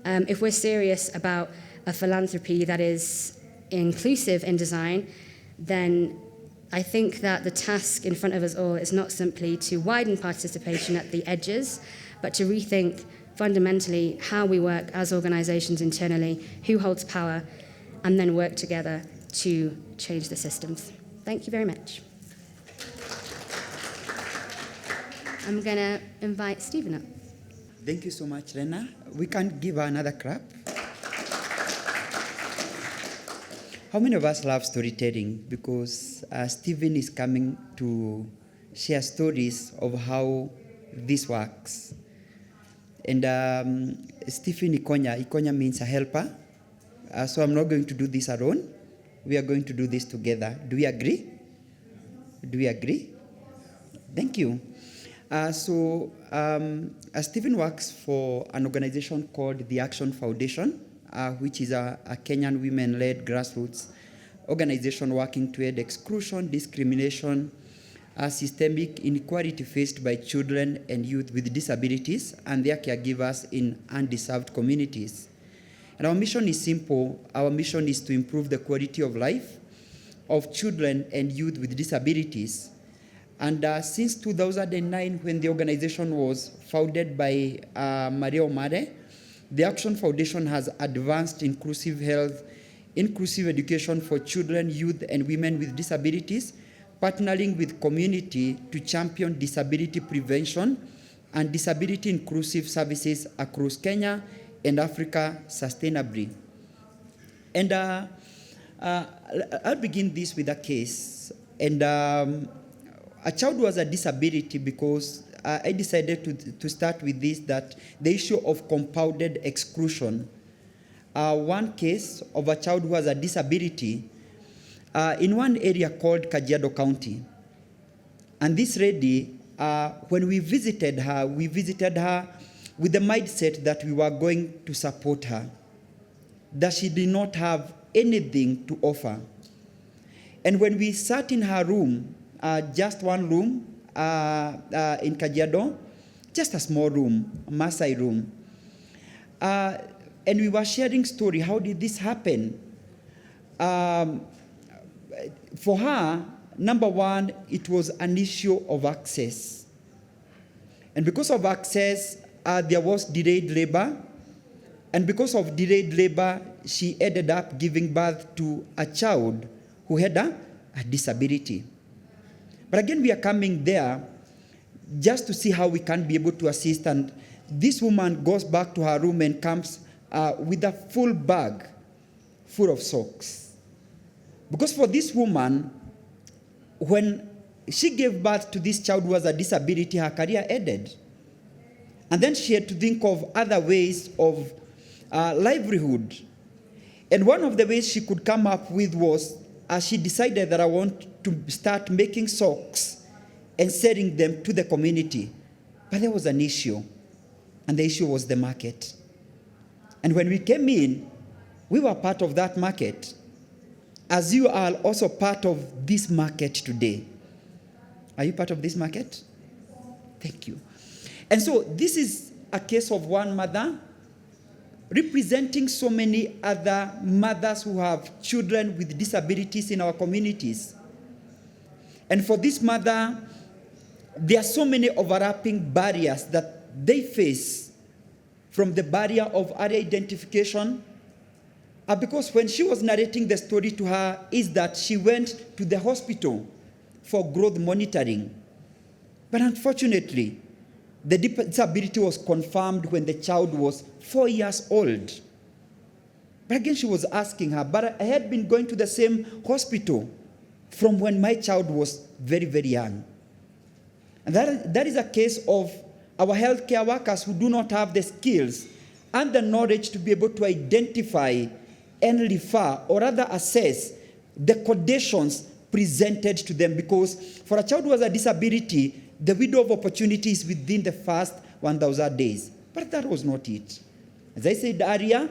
If we're serious about a philanthropy that is inclusive in design, then I think that the task in front of us all is not simply to widen participation at the edges, but to rethink fundamentally how we work as organizations internally, who holds power, and then work together to change the systems. Thank you very much. I'm going to invite Stephen up. Thank you so much, Lena. We can give her another clap. How many of us love storytelling? Because Stephen is coming to share stories of how this works. And Stephen Ikonya means a helper. So I'm not going to do this alone. We are going to do this together. Do we agree? Do we agree? Thank you. Stephen works for an organization called the Action Foundation, which is a Kenyan women-led grassroots organization working to end exclusion, discrimination, systemic inequality faced by children and youth with disabilities and their caregivers in undeserved communities. And our mission is simple. Our mission is to improve the quality of life of children and youth with disabilities. And since 2009, when the organization was founded by Maria Omare, the Action Foundation has advanced inclusive health, inclusive education for children, youth, and women with disabilities, partnering with community to champion disability prevention and disability inclusive services across Kenya and Africa sustainably. And I'll begin this with a case. And a child was a disability because I decided to start with this, that the issue of compounded exclusion. One case of a child who has a disability in one area called Kajiado County. And this lady, when we visited her with the mindset that we were going to support her, that she did not have anything to offer. And when we sat in her room, just one room in Kajiado, just a small room, a Maasai room. And we were sharing story, how did this happen? For her, number one, it was an issue of access. And because of access, there was delayed labor. And because of delayed labor, she ended up giving birth to a child who had a disability. But again, we are coming there just to see how we can be able to assist. And this woman goes back to her room and comes with a full bag full of socks. Because for this woman, when she gave birth to this child who has a disability, her career ended. And then she had to think of other ways of livelihood. And one of the ways she could come up with was, she decided that I want to start making socks and selling them to the community. But there was an issue, and the issue was the market. And when we came in, we were part of that market, as you are also part of this market today. Are you part of this market? Thank you. And so this is a case of one mother representing so many other mothers who have children with disabilities in our communities. And for this mother, there are so many overlapping barriers that they face, from the barrier of area identification, because when she was narrating the story to her, is that she went to the hospital for growth monitoring. But unfortunately, the disability was confirmed when the child was 4 years old. But again, she was asking her, but I had been going to the same hospital from when my child was very, very young. And that is a case of our healthcare workers who do not have the skills and the knowledge to be able to identify and refer or rather assess the conditions presented to them. Because for a child who has a disability, the window of opportunity is within the first 1,000 days. But that was not it. As I said earlier,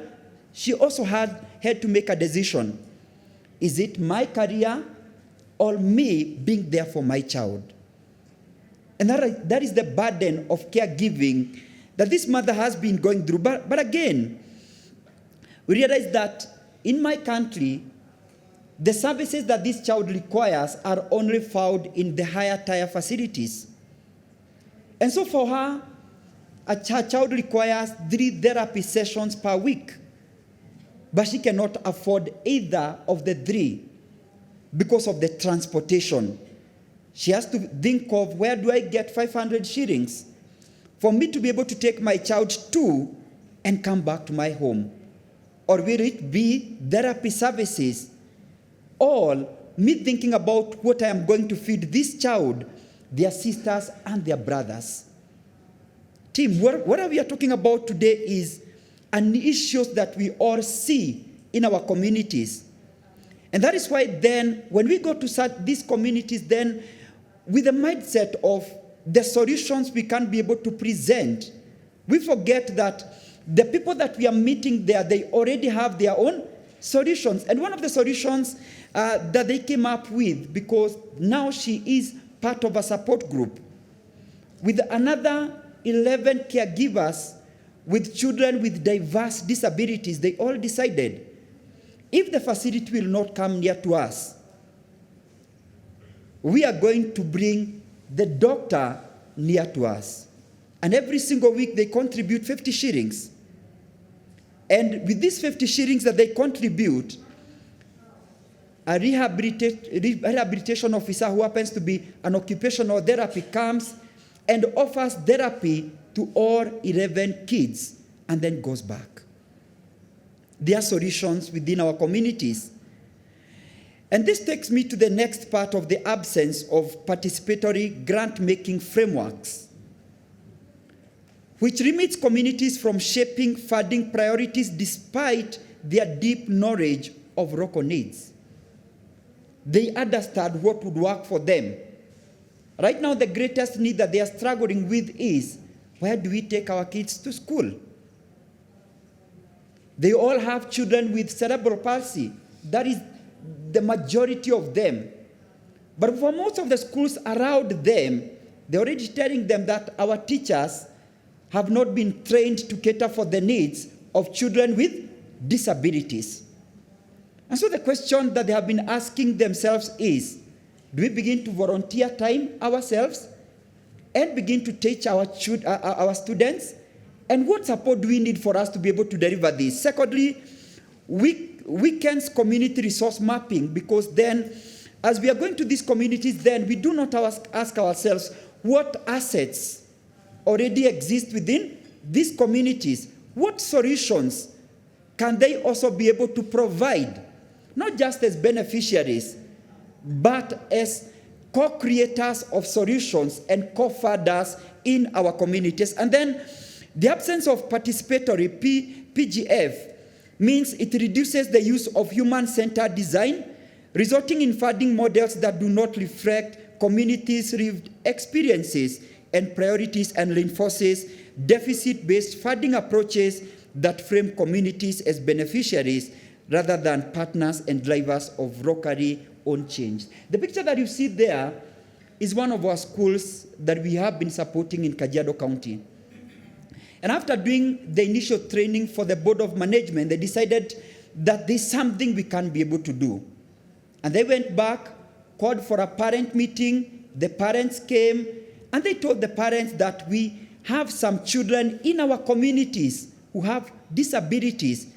she also had to make a decision. Is it my career or me being there for my child? And that is the burden of caregiving that this mother has been going through. But again, we realize that in my country, the services that this child requires are only found in the higher tier facilities. And so for her, a child requires 3 therapy sessions per week. But she cannot afford either of the 3 because of the transportation. She has to think of, where do I get 500 shillings for me to be able to take my child to and come back to my home? Or will it be therapy services? Or me thinking about what I am going to feed this child, their sisters and their brothers? Team, what we are talking about today is an issue that we all see in our communities. And that is why then, when we go to these communities, then with the mindset of the solutions we can be able to present, we forget that the people that we are meeting there, they already have their own solutions. And one of the solutions that they came up with, because now she is part of a support group, with another 11 caregivers with children with diverse disabilities, they all decided, if the facility will not come near to us, we are going to bring the doctor near to us. And every single week they contribute 50 shillings. And with these 50 shillings that they contribute, a rehabilitation officer who happens to be an occupational therapy comes and offers therapy to all 11 kids and then goes back. There are solutions within our communities. And this takes me to the next part of the absence of participatory grant-making frameworks, which limits communities from shaping funding priorities despite their deep knowledge of local needs. They understand what would work for them. Right now, the greatest need that they are struggling with is, where do we take our kids to school? They all have children with cerebral palsy. That is the majority of them. But for most of the schools around them, they're already telling them that our teachers have not been trained to cater for the needs of children with disabilities. And so the question that they have been asking themselves is, do we begin to volunteer time ourselves and begin to teach our students? And what support do we need for us to be able to deliver this? Secondly, weekends community resource mapping, because then as we are going to these communities, then we do not ask ourselves what assets already exist within these communities. What solutions can they also be able to provide, not just as beneficiaries, but as co-creators of solutions and co-funders in our communities. And then the absence of participatory PGF means it reduces the use of human-centered design, resulting in funding models that do not reflect communities' lived experiences and priorities, and reinforces deficit-based funding approaches that frame communities as beneficiaries rather than partners and drivers of locally owned change. The picture that you see there is one of our schools that we have been supporting in Kajiado County. And after doing the initial training for the board of management, they decided that there's something we can be able to do. And they went back, called for a parent meeting. The parents came, and they told the parents that we have some children in our communities who have disabilities,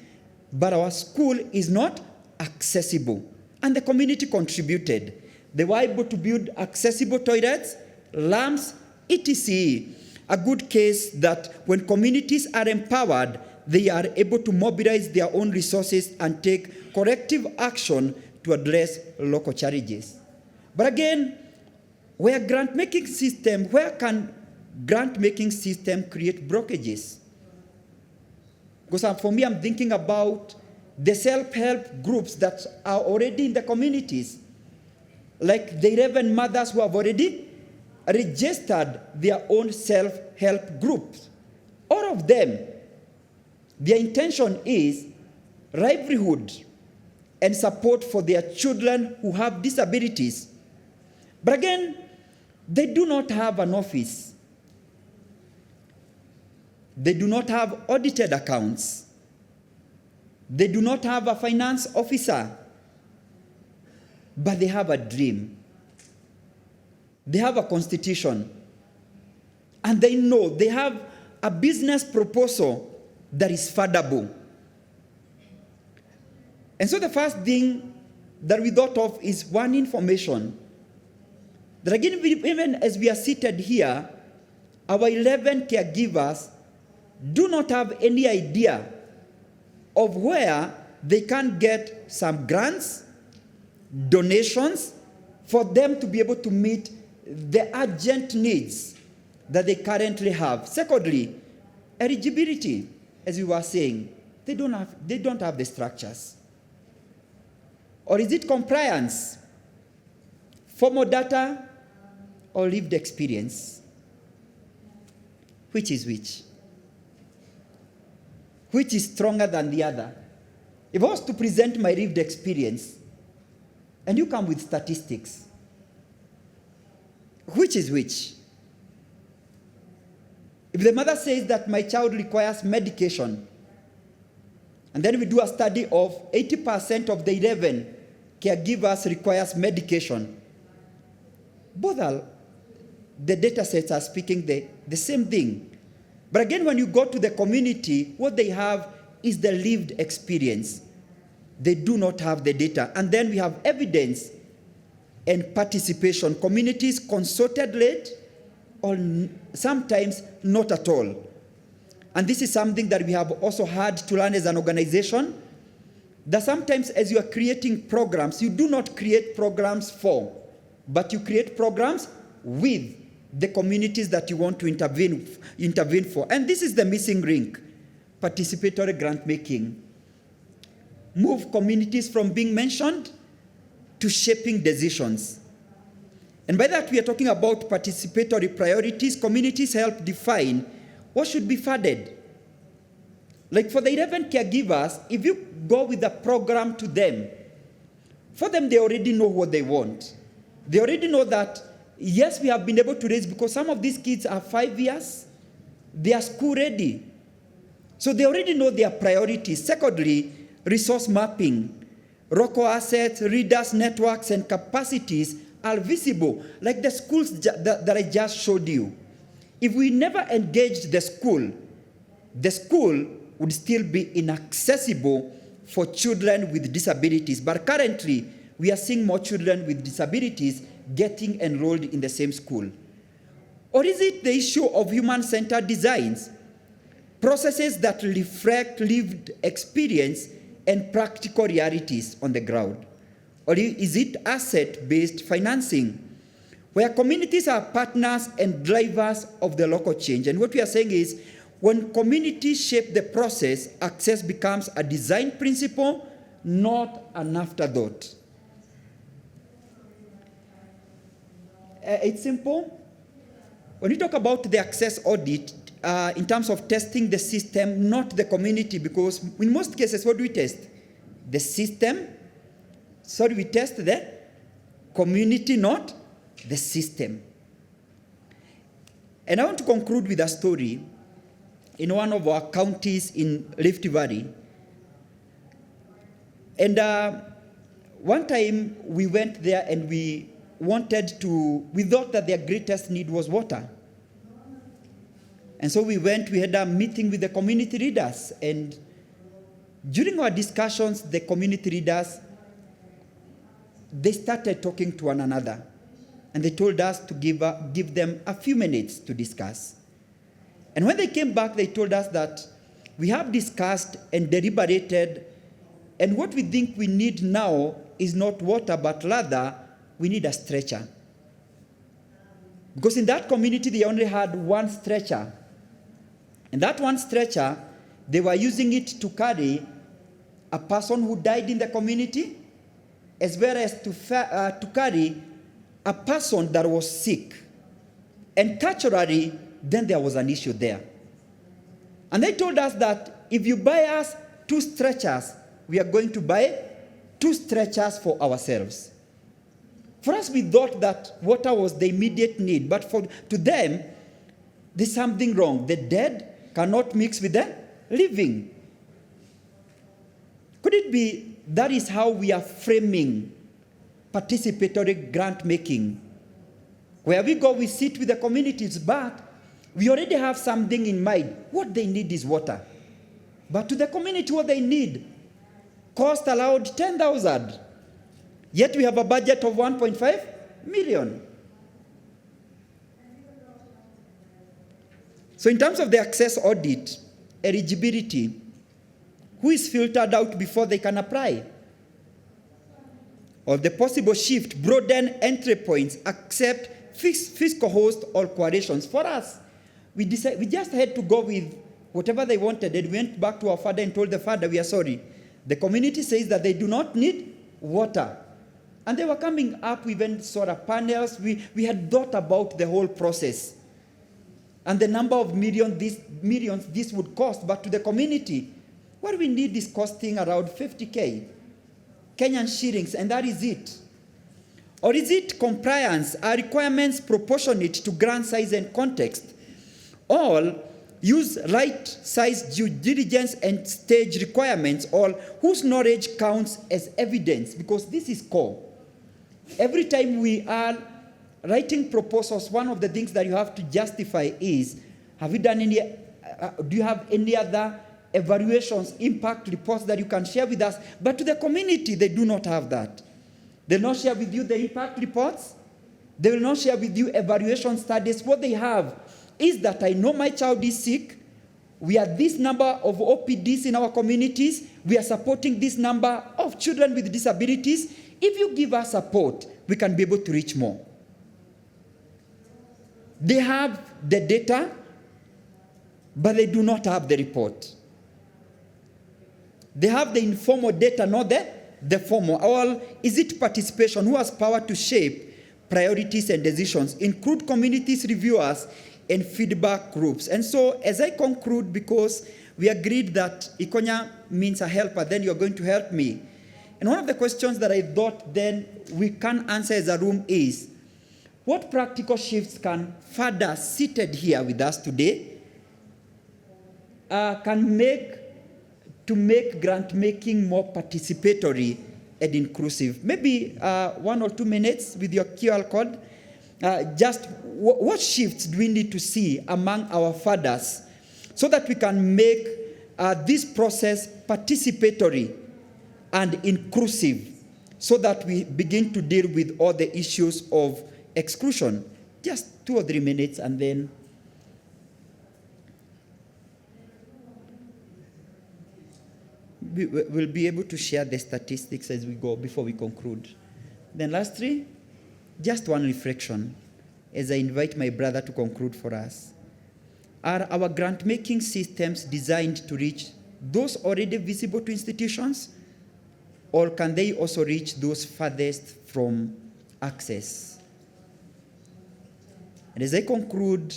but our school is not accessible. And the community contributed. They were able to build accessible toilets, lamps, etc. A good case that when communities are empowered, they are able to mobilize their own resources and take corrective action to address local challenges. But again, where can grant-making system create blockages? Because for me, I'm thinking about the self-help groups that are already in the communities, like the 11 mothers who have already registered their own self-help groups. All of them, their intention is livelihood and support for their children who have disabilities. But again, they do not have an office. They do not have audited accounts. They do not have a finance officer. But they have a dream. They have a constitution. And they know they have a business proposal that is fundable. And so the first thing that we thought of is one information. That again, even as we are seated here, our 11 caregivers do not have any idea of where they can get some grants, donations, for them to be able to meet the urgent needs that they currently have. Secondly, eligibility, as we were saying, they don't have the structures. Or is it compliance, formal data, or lived experience? Which is which? Which is stronger than the other? If I was to present my lived experience, and you come with statistics, which is which? If the mother says that my child requires medication, and then we do a study of 80% of the 11 caregivers requires medication, both the data sets are speaking the same thing. But again, when you go to the community, what they have is the lived experience. They do not have the data. And then we have evidence and participation. Communities consulted late, or sometimes not at all. And this is something that we have also had to learn as an organization, that sometimes as you are creating programs, you do not create programs for, but you create programs with the communities that you want to intervene for. And this is the missing link: participatory grant making. Move communities from being mentioned to shaping decisions. And by that, we are talking about participatory priorities. Communities help define what should be funded. Like for the 11 caregivers, if you go with a program to them, for them, they already know what they want. They already know that, yes, we have been able to raise, because some of these kids are 5 years, they are school ready. So they already know their priorities. Secondly, resource mapping. Local assets, readers, networks, and capacities are visible, like the schools that I just showed you. If we never engaged the school would still be inaccessible for children with disabilities. But currently, we are seeing more children with disabilities getting enrolled in the same school. Or is it the issue of human-centered designs, processes that reflect lived experience and practical realities on the ground? Or is it asset-based financing, where communities are partners and drivers of the local change. And what we are saying is, when communities shape the process, access becomes a design principle, not an afterthought. It's simple. When we talk about the access audit, in terms of testing the system, not the community, because in most cases, what do we test? The system. Sorry, we test the community, not the system. And I want to conclude with a story in one of our counties in Rift Valley. And one time we went there and we thought that their greatest need was water. And so we went, we had a meeting with the community leaders. And during our discussions, the community leaders, they started talking to one another. And they told us to give them a few minutes to discuss. And when they came back, they told us that we have discussed and deliberated, and what we think we need now is not water, but rather we need a stretcher. Because in that community, they only had one stretcher. And that one stretcher, they were using it to carry a person who died in the community, as well as to carry a person that was sick. And culturally, then there was an issue there. And they told us that if you buy us 2 stretchers, we are going to buy 2 stretchers for ourselves. For us, we thought that water was the immediate need, but to them, there's something wrong. The dead cannot mix with the living. Could it be that is how we are framing participatory grant making? Where we go, we sit with the communities, but we already have something in mind. What they need is water. But to the community, what they need, cost allowed 10,000. Yet we have a budget of 1.5 million. So in terms of the access audit, eligibility, who is filtered out before they can apply? Or the possible shift, broaden entry points, accept fiscal host or coalitions. For us, we just had to go with whatever they wanted. And we went back to our father and told the father, we are sorry. The community says that they do not need water. And they were coming up with even solar panels. We had thought about the whole process and the number of millions this would cost. But to the community, what we need is costing around 50K Kenyan shillings, and that is it. Or is it compliance? Are requirements proportionate to grant size and context? All use right size due diligence and stage requirements, or whose knowledge counts as evidence, because this is core. Every time we are writing proposals, one of the things that you have to justify is, have you done any, do you have any other evaluations, impact reports that you can share with us? But to the community, they do not have that. They will not share with you the impact reports. They will not share with you evaluation studies. What they have is that I know my child is sick. We are this number of OPDs in our communities. We are supporting this number of children with disabilities. If you give us support, we can be able to reach more. They have the data, but they do not have the report. They have the informal data, not the formal. Or is it participation? Who has power to shape priorities and decisions? Include communities, reviewers, and feedback groups. And so, as I conclude, because we agreed that Ikonya means a helper, then you're going to help me. And one of the questions that I thought then we can answer as a room is, what practical shifts can fathers seated here with us today can make to make grant making more participatory and inclusive? Maybe 1 or 2 minutes with your QR code. Just what shifts do we need to see among our fathers so that we can make this process participatory and inclusive, so that we begin to deal with all the issues of exclusion? Just 2 or 3 minutes, and then we'll be able to share the statistics as we go before we conclude. Then lastly, just one reflection as I invite my brother to conclude for us. Are our grant-making systems designed to reach those already visible to institutions, or can they also reach those farthest from access? And as I conclude,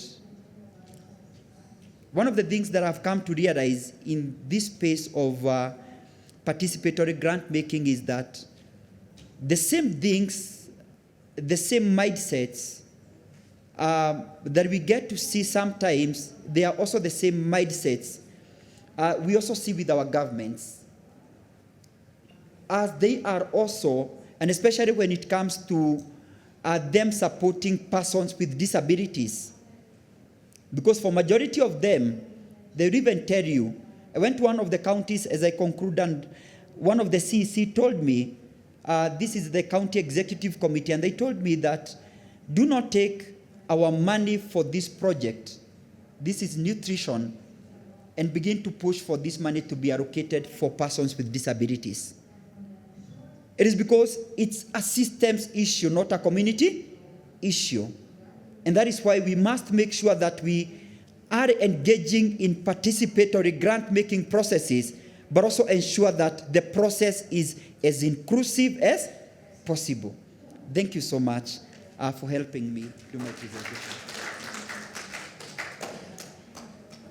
one of the things that I've come to realize in this space of participatory grant making is that the same things, the same mindsets that we get to see sometimes, they are also the same mindsets we also see with our governments. As they are also, and especially when it comes to them supporting persons with disabilities. Because for majority of them, they will even tell you, I went to one of the counties as I conclude, and one of the CEC told me, this is the county executive committee, and they told me that do not take our money for this project, this is nutrition, and begin to push for this money to be allocated for persons with disabilities. It is because it's a systems issue, not a community issue. And that is why we must make sure that we are engaging in participatory grant-making processes, but also ensure that the process is as inclusive as possible. Thank you so much for helping me do my presentation.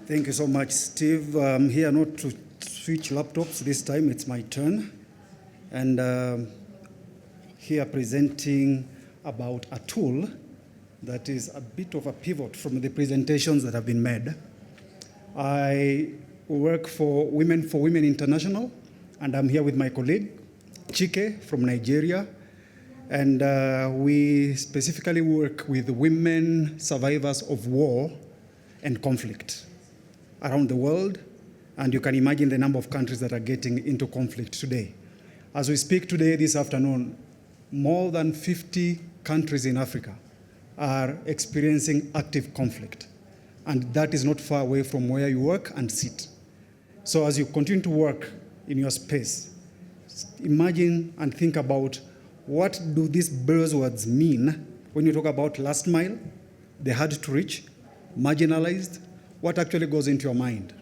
Thank you so much, Steve. I'm here not to switch laptops this time, it's my turn. And here presenting about a tool that is a bit of a pivot from the presentations that have been made. I work for Women International, and I'm here with my colleague, Chike from Nigeria. And we specifically work with women survivors of war and conflict around the world. And you can imagine the number of countries that are getting into conflict today. As we speak today, this afternoon, more than 50 countries in Africa are experiencing active conflict. And that is not far away from where you work and sit. So as you continue to work in your space, imagine and think about what do these buzzwords mean when you talk about last mile, the hard to reach, marginalized, what actually goes into your mind?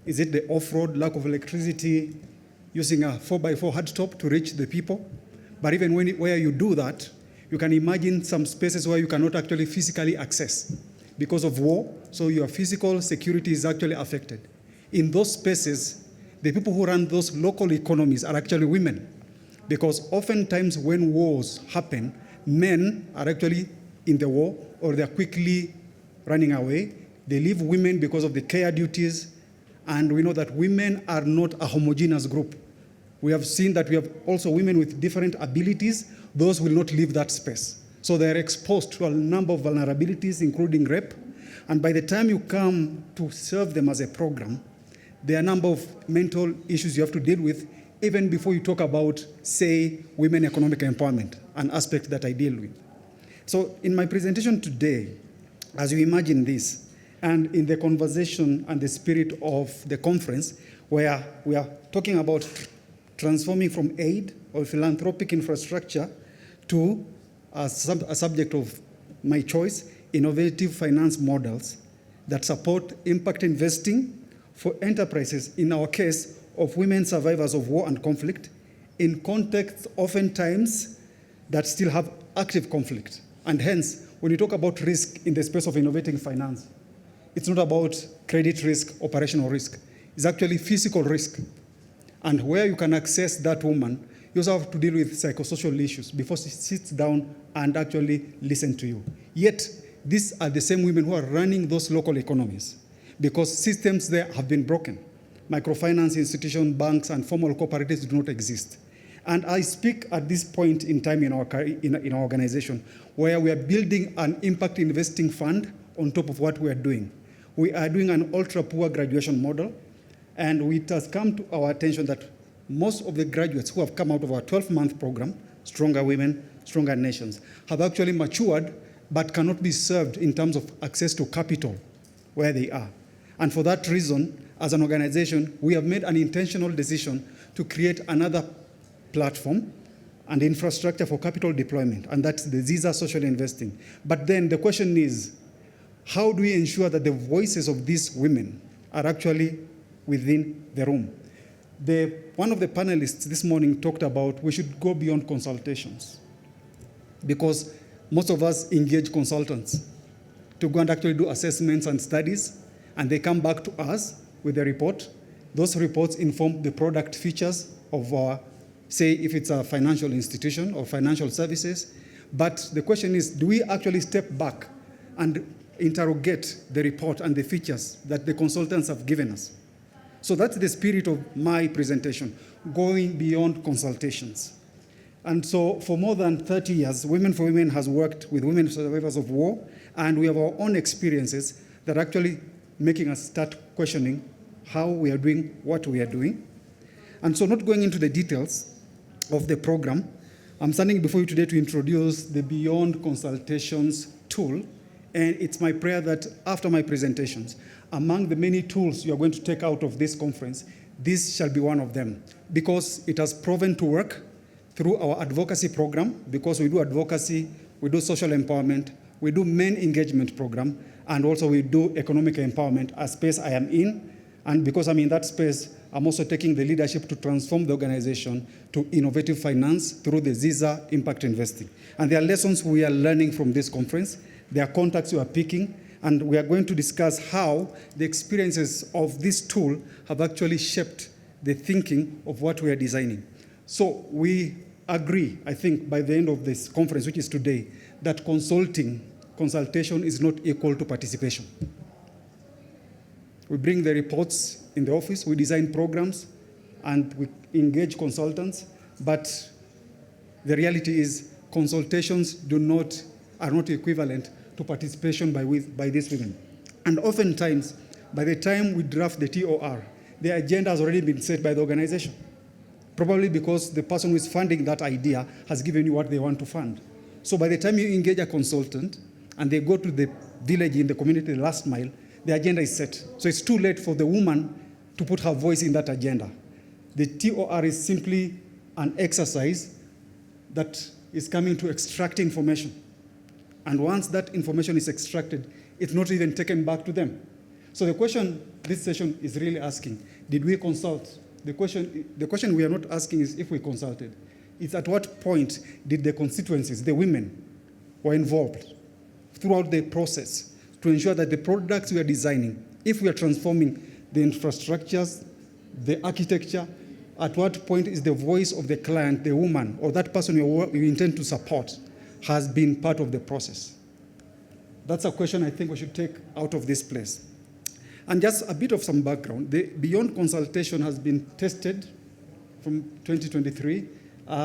Is it the off-road, lack of electricity, using a 4x4 hardtop to reach the people? But even where you do that, you can imagine some spaces where you cannot actually physically access because of war, so your physical security is actually affected. In those spaces, the people who run those local economies are actually women, because oftentimes when wars happen, men are actually in the war or they're quickly running away. They leave women because of the care duties, and we know that women are not a homogeneous group. We have seen that we have also women with different abilities. Those will not leave that space. So they're exposed to a number of vulnerabilities, including rape. And by the time you come to serve them as a program, there are a number of mental issues you have to deal with, even before you talk about, say, women economic empowerment, an aspect that I deal with. So in my presentation today, as you imagine this, and in the conversation and the spirit of the conference, where we are talking about transforming from aid or philanthropic infrastructure to a subject of my choice, innovative finance models that support impact investing for enterprises, in our case, of women survivors of war and conflict, in contexts oftentimes that still have active conflict. And hence, when you talk about risk in the space of innovating finance, it's not about credit risk, operational risk. It's actually physical risk. And where you can access that woman, you also have to deal with psychosocial issues before she sits down and actually listen to you. Yet, these are the same women who are running those local economies because systems there have been broken. Microfinance institutions, banks, and formal cooperatives do not exist. And I speak at this point in time in our organization where we are building an impact investing fund on top of what we are doing. We are doing an ultra-poor graduation model, and it has come to our attention that most of the graduates who have come out of our 12-month program, Stronger Women, Stronger Nations, have actually matured but cannot be served in terms of access to capital where they are. And for that reason, as an organization, we have made an intentional decision to create another platform and infrastructure for capital deployment, and that's the ZISA social investing. But then the question is, how do we ensure that the voices of these women are actually within the room? One of the panelists this morning talked about we should go beyond consultations, because most of us engage consultants to go and actually do assessments and studies, and they come back to us with a report. Those reports inform the product features of our, say, if it's a financial institution or financial services. But the question is, do we actually step back and interrogate the report and the features that the consultants have given us? So that's the spirit of my presentation, going beyond consultations. And so for more than 30 years, Women for Women has worked with women survivors of war, and we have our own experiences that are actually making us start questioning how we are doing what we are doing. And so, not going into the details of the program, I'm standing before you today to introduce the Beyond Consultations tool. And it's my prayer that after my presentations, among the many tools you are going to take out of this conference, this shall be one of them, because it has proven to work through our advocacy program, because we do advocacy, we do social empowerment, we do men engagement program, and also we do economic empowerment, a space I am in. And because I'm in that space, I'm also taking the leadership to transform the organization to innovative finance through the ZISA impact investing. And there are lessons we are learning from this conference. There are contacts we are picking, and we are going to discuss how the experiences of this tool have actually shaped the thinking of what we are designing. So we agree, I think, by the end of this conference, which is today, that consultation is not equal to participation. We bring the reports in the office, we design programs, and we engage consultants, but the reality is consultations are not equivalent to participation by these women. And oftentimes, by the time we draft the TOR, the agenda has already been set by the organization, probably because the person who is funding that idea has given you what they want to fund. So by the time you engage a consultant and they go to the village in the community, the last mile, the agenda is set. So it's too late for the woman to put her voice in that agenda. The TOR is simply an exercise that is coming to extract information. And once that information is extracted, it's not even taken back to them. So the question this session is really asking, did we consult? The question we are not asking is if we consulted. It's at what point did the constituencies, the women, were involved throughout the process to ensure that the products we are designing, if we are transforming the infrastructures, the architecture, at what point is the voice of the client, the woman, or that person you intend to support has been part of the process? That's a question I think we should take out of this place. And just a bit of some background. The Beyond Consultation has been tested from 2023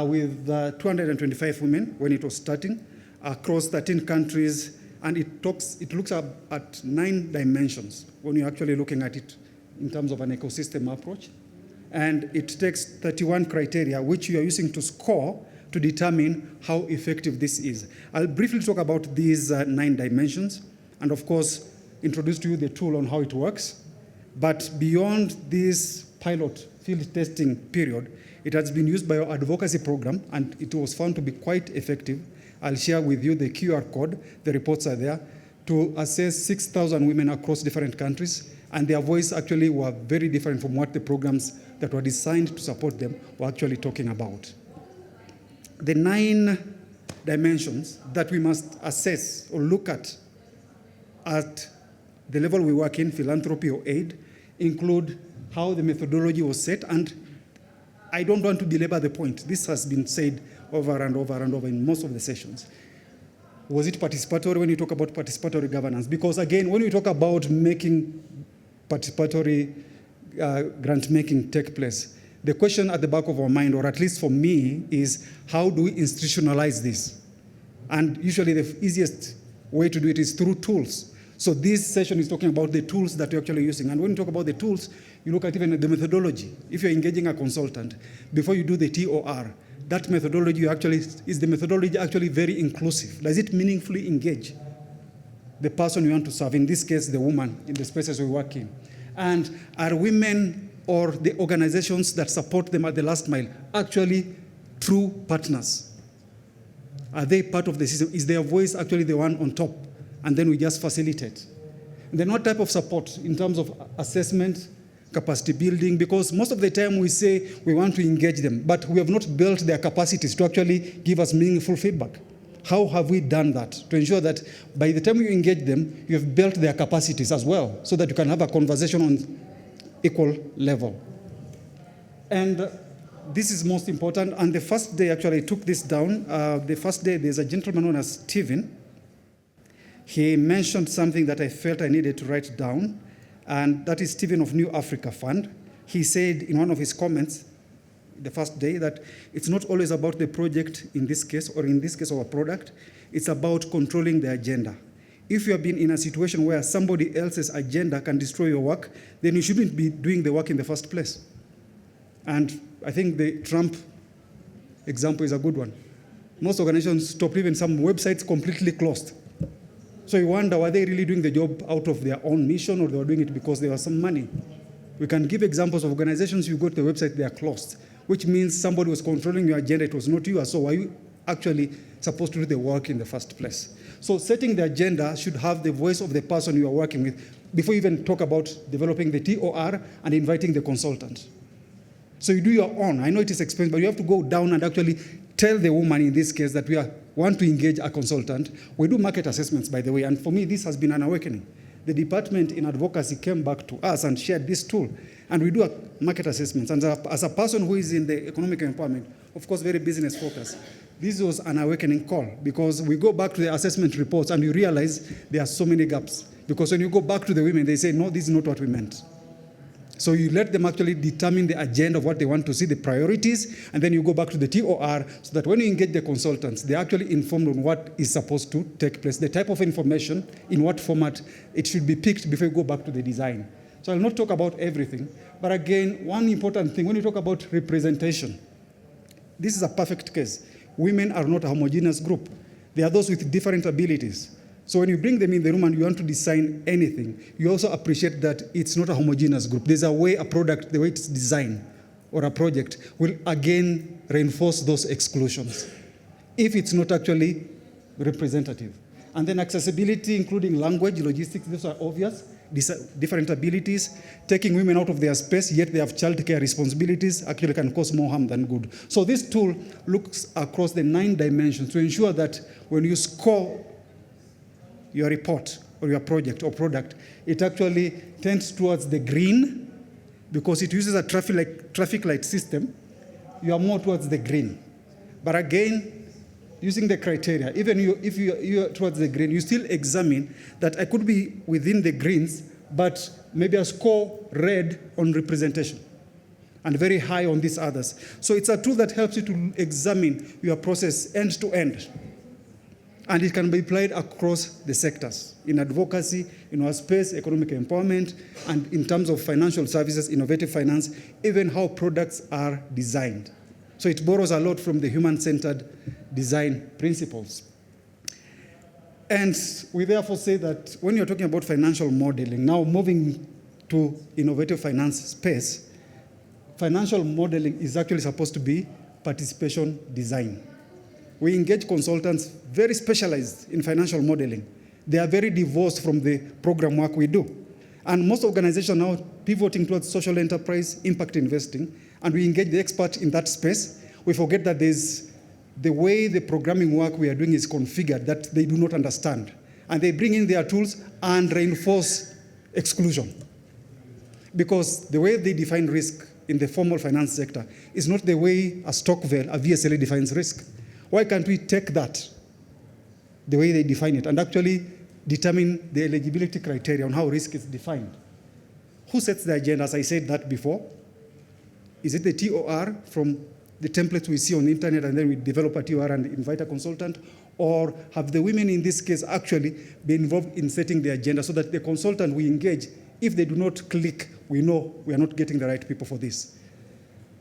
with 225 women when it was starting across 13 countries. And it looks at 9 dimensions when you're actually looking at it in terms of an ecosystem approach. And it takes 31 criteria, which you are using to score to determine how effective this is. I'll briefly talk about these 9 dimensions, and of course, introduce to you the tool on how it works. But beyond this pilot field testing period, it has been used by our advocacy program, and it was found to be quite effective. I'll share with you the QR code, the reports are there, to assess 6,000 women across different countries, and their voice actually were very different from what the programs that were designed to support them were actually talking about. The 9 dimensions that we must assess or look at the level we work in, philanthropy or aid, include how the methodology was set, and I don't want to belabor the point. This has been said over and over and over in most of the sessions. Was it participatory when you talk about participatory governance? Because again, when we talk about making participatory grant making take place, the question at the back of our mind, or at least for me, is how do we institutionalize this? And usually the easiest way to do it is through tools. So this session is talking about the tools that you're actually using. And when you talk about the tools, you look at even the methodology. If you're engaging a consultant, before you do the TOR, that methodology is the methodology actually very inclusive? Does it meaningfully engage the person you want to serve, in this case, the woman in the spaces we work in? And are women or the organizations that support them at the last mile actually through partners? Are they part of the system? Is their voice actually the one on top? And then we just facilitate. And then what type of support in terms of assessment, capacity building? Because most of the time we say we want to engage them, but we have not built their capacities to actually give us meaningful feedback. How have we done that to ensure that by the time you engage them, you have built their capacities as well, so that you can have a conversation on equal level? And this is most important. And the first day, actually, I took this down. The first day, there's a gentleman known as Stephen. He mentioned something that I felt I needed to write down, and that is Stephen of New Africa Fund. He said in one of his comments, the first day, that it's not always about the project in this case, or in this case our product, it's about controlling the agenda. If you have been in a situation where somebody else's agenda can destroy your work, then you shouldn't be doing the work in the first place. And I think the Trump example is a good one. Most organizations stopped, even some websites completely closed. So you wonder, were they really doing the job out of their own mission, or they were doing it because there was some money? We can give examples of organizations, you go to the website, they are closed, which means somebody was controlling your agenda, it was not you. So are you actually supposed to do the work in the first place? So setting the agenda should have the voice of the person you are working with before you even talk about developing the TOR and inviting the consultant. So you do your own. I know it is expensive, but you have to go down and actually tell the woman in this case that we want to engage a consultant. We do market assessments, by the way, and for me, this has been an awakening. The department in advocacy came back to us and shared this tool, and we do market assessments. And as a person who is in the economic empowerment, of course, very business focused, this was an awakening call, because we go back to the assessment reports and you realize there are so many gaps. Because when you go back to the women, they say, no, this is not what we meant. So you let them actually determine the agenda of what they want to see, the priorities, and then you go back to the TOR, so that when you engage the consultants, they're actually informed on what is supposed to take place, the type of information, in what format it should be picked before you go back to the design. So I'll not talk about everything, but again, one important thing, when you talk about representation, this is a perfect case. Women are not a homogeneous group. They are those with different abilities. So when you bring them in the room and you want to design anything, you also appreciate that it's not a homogeneous group. There's a way a product, the way it's designed, or a project, will again reinforce those exclusions if it's not actually representative. And then accessibility, including language, logistics, those are obvious. Different abilities, taking women out of their space, yet they have childcare responsibilities, actually can cause more harm than good. So this tool looks across the 9 dimensions to ensure that when you score your report or your project or product, it actually tends towards the green, because it uses a traffic light system. You are more towards the green. But again, using the criteria, even if you are towards the green, you still examine that I could be within the greens, but maybe a score red on representation and very high on these others. So it's a tool that helps you to examine your process end to end. And it can be applied across the sectors, in advocacy, in our space, economic empowerment, and in terms of financial services, innovative finance, even how products are designed. So it borrows a lot from the human-centered design principles. And we therefore say that when you're talking about financial modeling, now moving to innovative finance space, financial modeling is actually supposed to be participation design. We engage consultants very specialized in financial modeling. They are very divorced from the program work we do. And most organizations now pivoting towards social enterprise, impact investing, and we engage the expert in that space. We forget that there's the way the programming work we are doing is configured that they do not understand. And they bring in their tools and reinforce exclusion. Because the way they define risk in the formal finance sector is not the way a Stockville, a VSLA defines risk. Why can't we take that, the way they define it, and actually determine the eligibility criteria on how risk is defined? Who sets the agenda? As I said that before. Is it the TOR from the templates we see on the internet, and then we develop a TOR and invite a consultant? Or have the women in this case actually been involved in setting the agenda so that the consultant we engage, if they do not click, we know we are not getting the right people for this?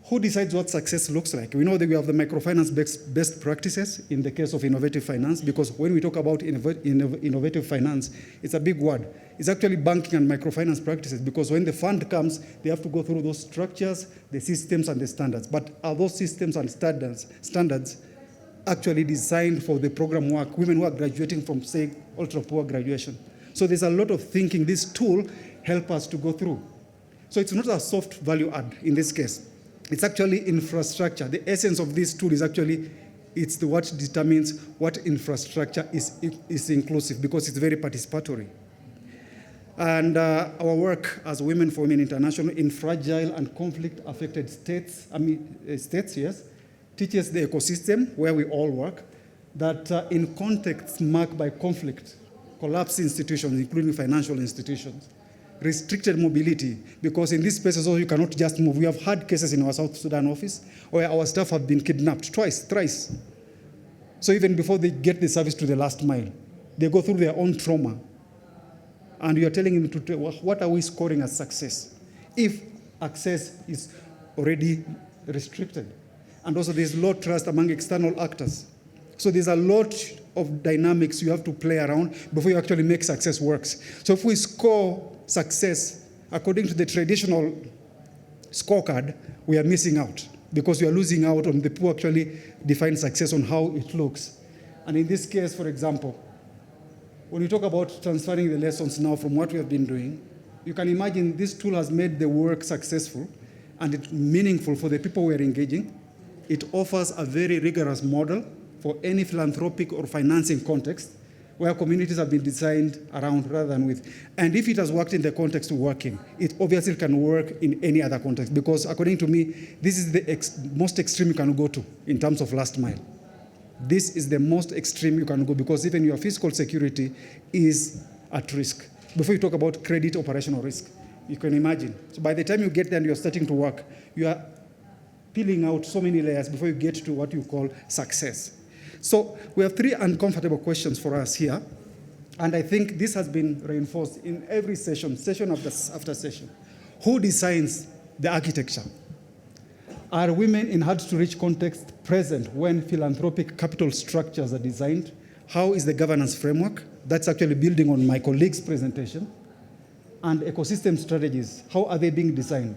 Who decides what success looks like? We know that we have the microfinance best practices in the case of innovative finance, because when we talk about innovative finance, it's a big word. It's actually banking and microfinance practices, because when the fund comes, they have to go through those structures, the systems, and the standards. But are those systems and standards actually designed for the program work, women who are graduating from, say, ultra-poor graduation? So there's a lot of thinking this tool helps us to go through. So it's not a soft value add in this case. It's actually infrastructure. The essence of this tool is actually, it's the what determines what infrastructure is inclusive, because it's very participatory. And our work as Women for Women International in fragile and conflict-affected states, yes, teaches the ecosystem where we all work, that in contexts marked by conflict, collapsed institutions, including financial institutions, restricted mobility, because in these spaces also you cannot just move. We have had cases in our South Sudan office where our staff have been kidnapped thrice. So even before they get the service to the last mile, they go through their own trauma. And you are telling them, what are we scoring as success if access is already restricted? And also there's low trust among external actors. So there's a lot of dynamics you have to play around before you actually make success works. So if we score success according to the traditional scorecard, we are missing out, because we are losing out on the who actually define success on how it looks. And in this case, for example, when you talk about transferring the lessons now from what we have been doing, you can imagine this tool has made the work successful and it's meaningful for the people we are engaging. It offers a very rigorous model for any philanthropic or financing context where communities have been designed around rather than with. And if it has worked in the context we're working, it obviously can work in any other context, because according to me, this is the most extreme you can go to in terms of last mile. This is the most extreme you can go, because even your physical security is at risk. Before you talk about credit operational risk, you can imagine. So by the time you get there and you're starting to work, you are peeling out so many layers before you get to what you call success. So we have 3 uncomfortable questions for us here. And I think this has been reinforced in every session after session. Who designs the architecture? Are women in hard-to-reach context present when philanthropic capital structures are designed? How is the governance framework? That's actually building on my colleague's presentation. And ecosystem strategies, how are they being designed?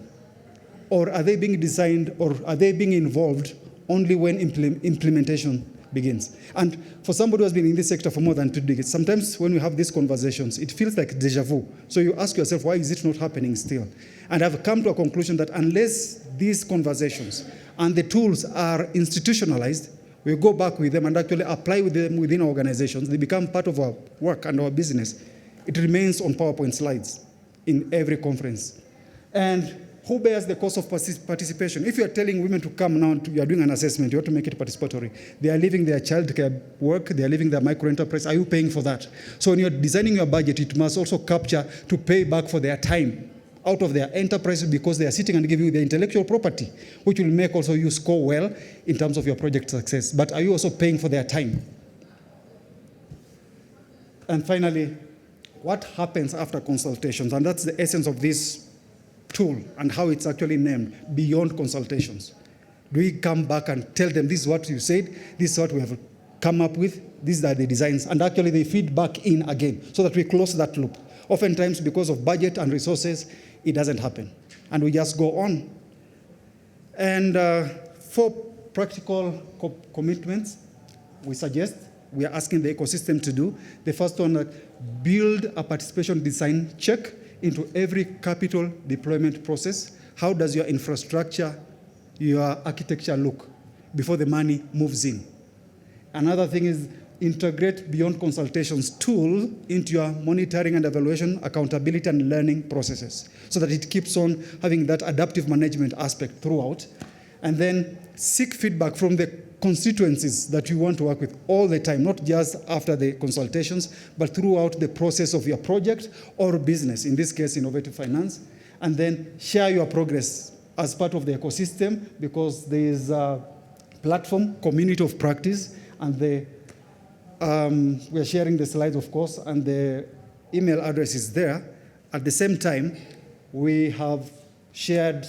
Or are they being designed, or are they being involved only when implementation begins? And for somebody who has been in this sector for more than 2 decades, sometimes when we have these conversations, it feels like deja vu. So you ask yourself, why is it not happening still? And I've come to a conclusion that unless these conversations and the tools are institutionalized, we go back with them and actually apply with them within our organizations, they become part of our work and our business. It remains on PowerPoint slides in every conference. And who bears the cost of participation? If you are telling women to come now, you are doing an assessment, you have to make it participatory. They are leaving their childcare work, they are leaving their micro-enterprise. Are you paying for that? So when you're designing your budget, it must also capture to pay back for their time out of their enterprise, because they are sitting and giving you the intellectual property, which will make also you score well in terms of your project success. But are you also paying for their time? And finally, what happens after consultations? And that's the essence of this tool and how it's actually named, beyond consultations. Do we come back and tell them, this is what you said, this is what we have come up with, these are the designs, and actually they feed back in again so that we close that loop. Oftentimes, because of budget and resources, it doesn't happen. And we just go on. And 4 practical commitments we suggest, we are asking the ecosystem to do. The first one, build a participation design check into every capital deployment process. How does your infrastructure, your architecture look before the money moves in? Another thing is integrate beyond consultations tool into your monitoring and evaluation, accountability and learning processes so that it keeps on having that adaptive management aspect throughout. And then seek feedback from the constituencies that you want to work with all the time, not just after the consultations, but throughout the process of your project or business, in this case, innovative finance. And then share your progress as part of the ecosystem, because there is a platform, community of practice, and we're sharing the slides, of course, and the email address is there. At the same time, we have shared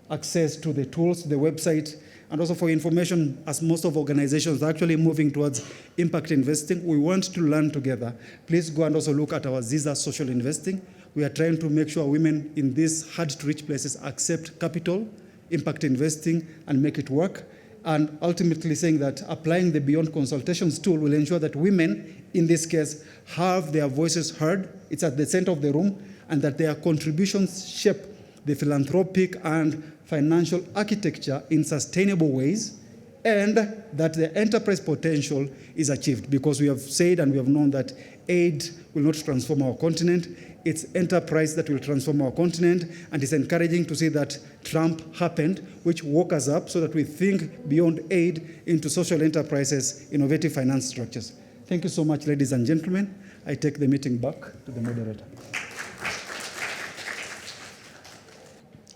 access to the tools, the website, and also for information, as most of organizations are actually moving towards impact investing. We want to learn together. Please go and also look at our Ziza social investing. We are trying to make sure women in these hard-to-reach places accept capital, impact investing, and make it work. And ultimately saying that applying the Beyond Consultations tool will ensure that women, in this case, have their voices heard. It's at the center of the room, and that their contributions shape the philanthropic and financial architecture in sustainable ways, and that the enterprise potential is achieved. Because we have said and we have known that aid will not transform our continent. It's enterprise that will transform our continent, and it's encouraging to see that Trump happened, which woke us up so that we think beyond aid into social enterprises, innovative finance structures. Thank you so much, ladies and gentlemen. I take the meeting back to the moderator.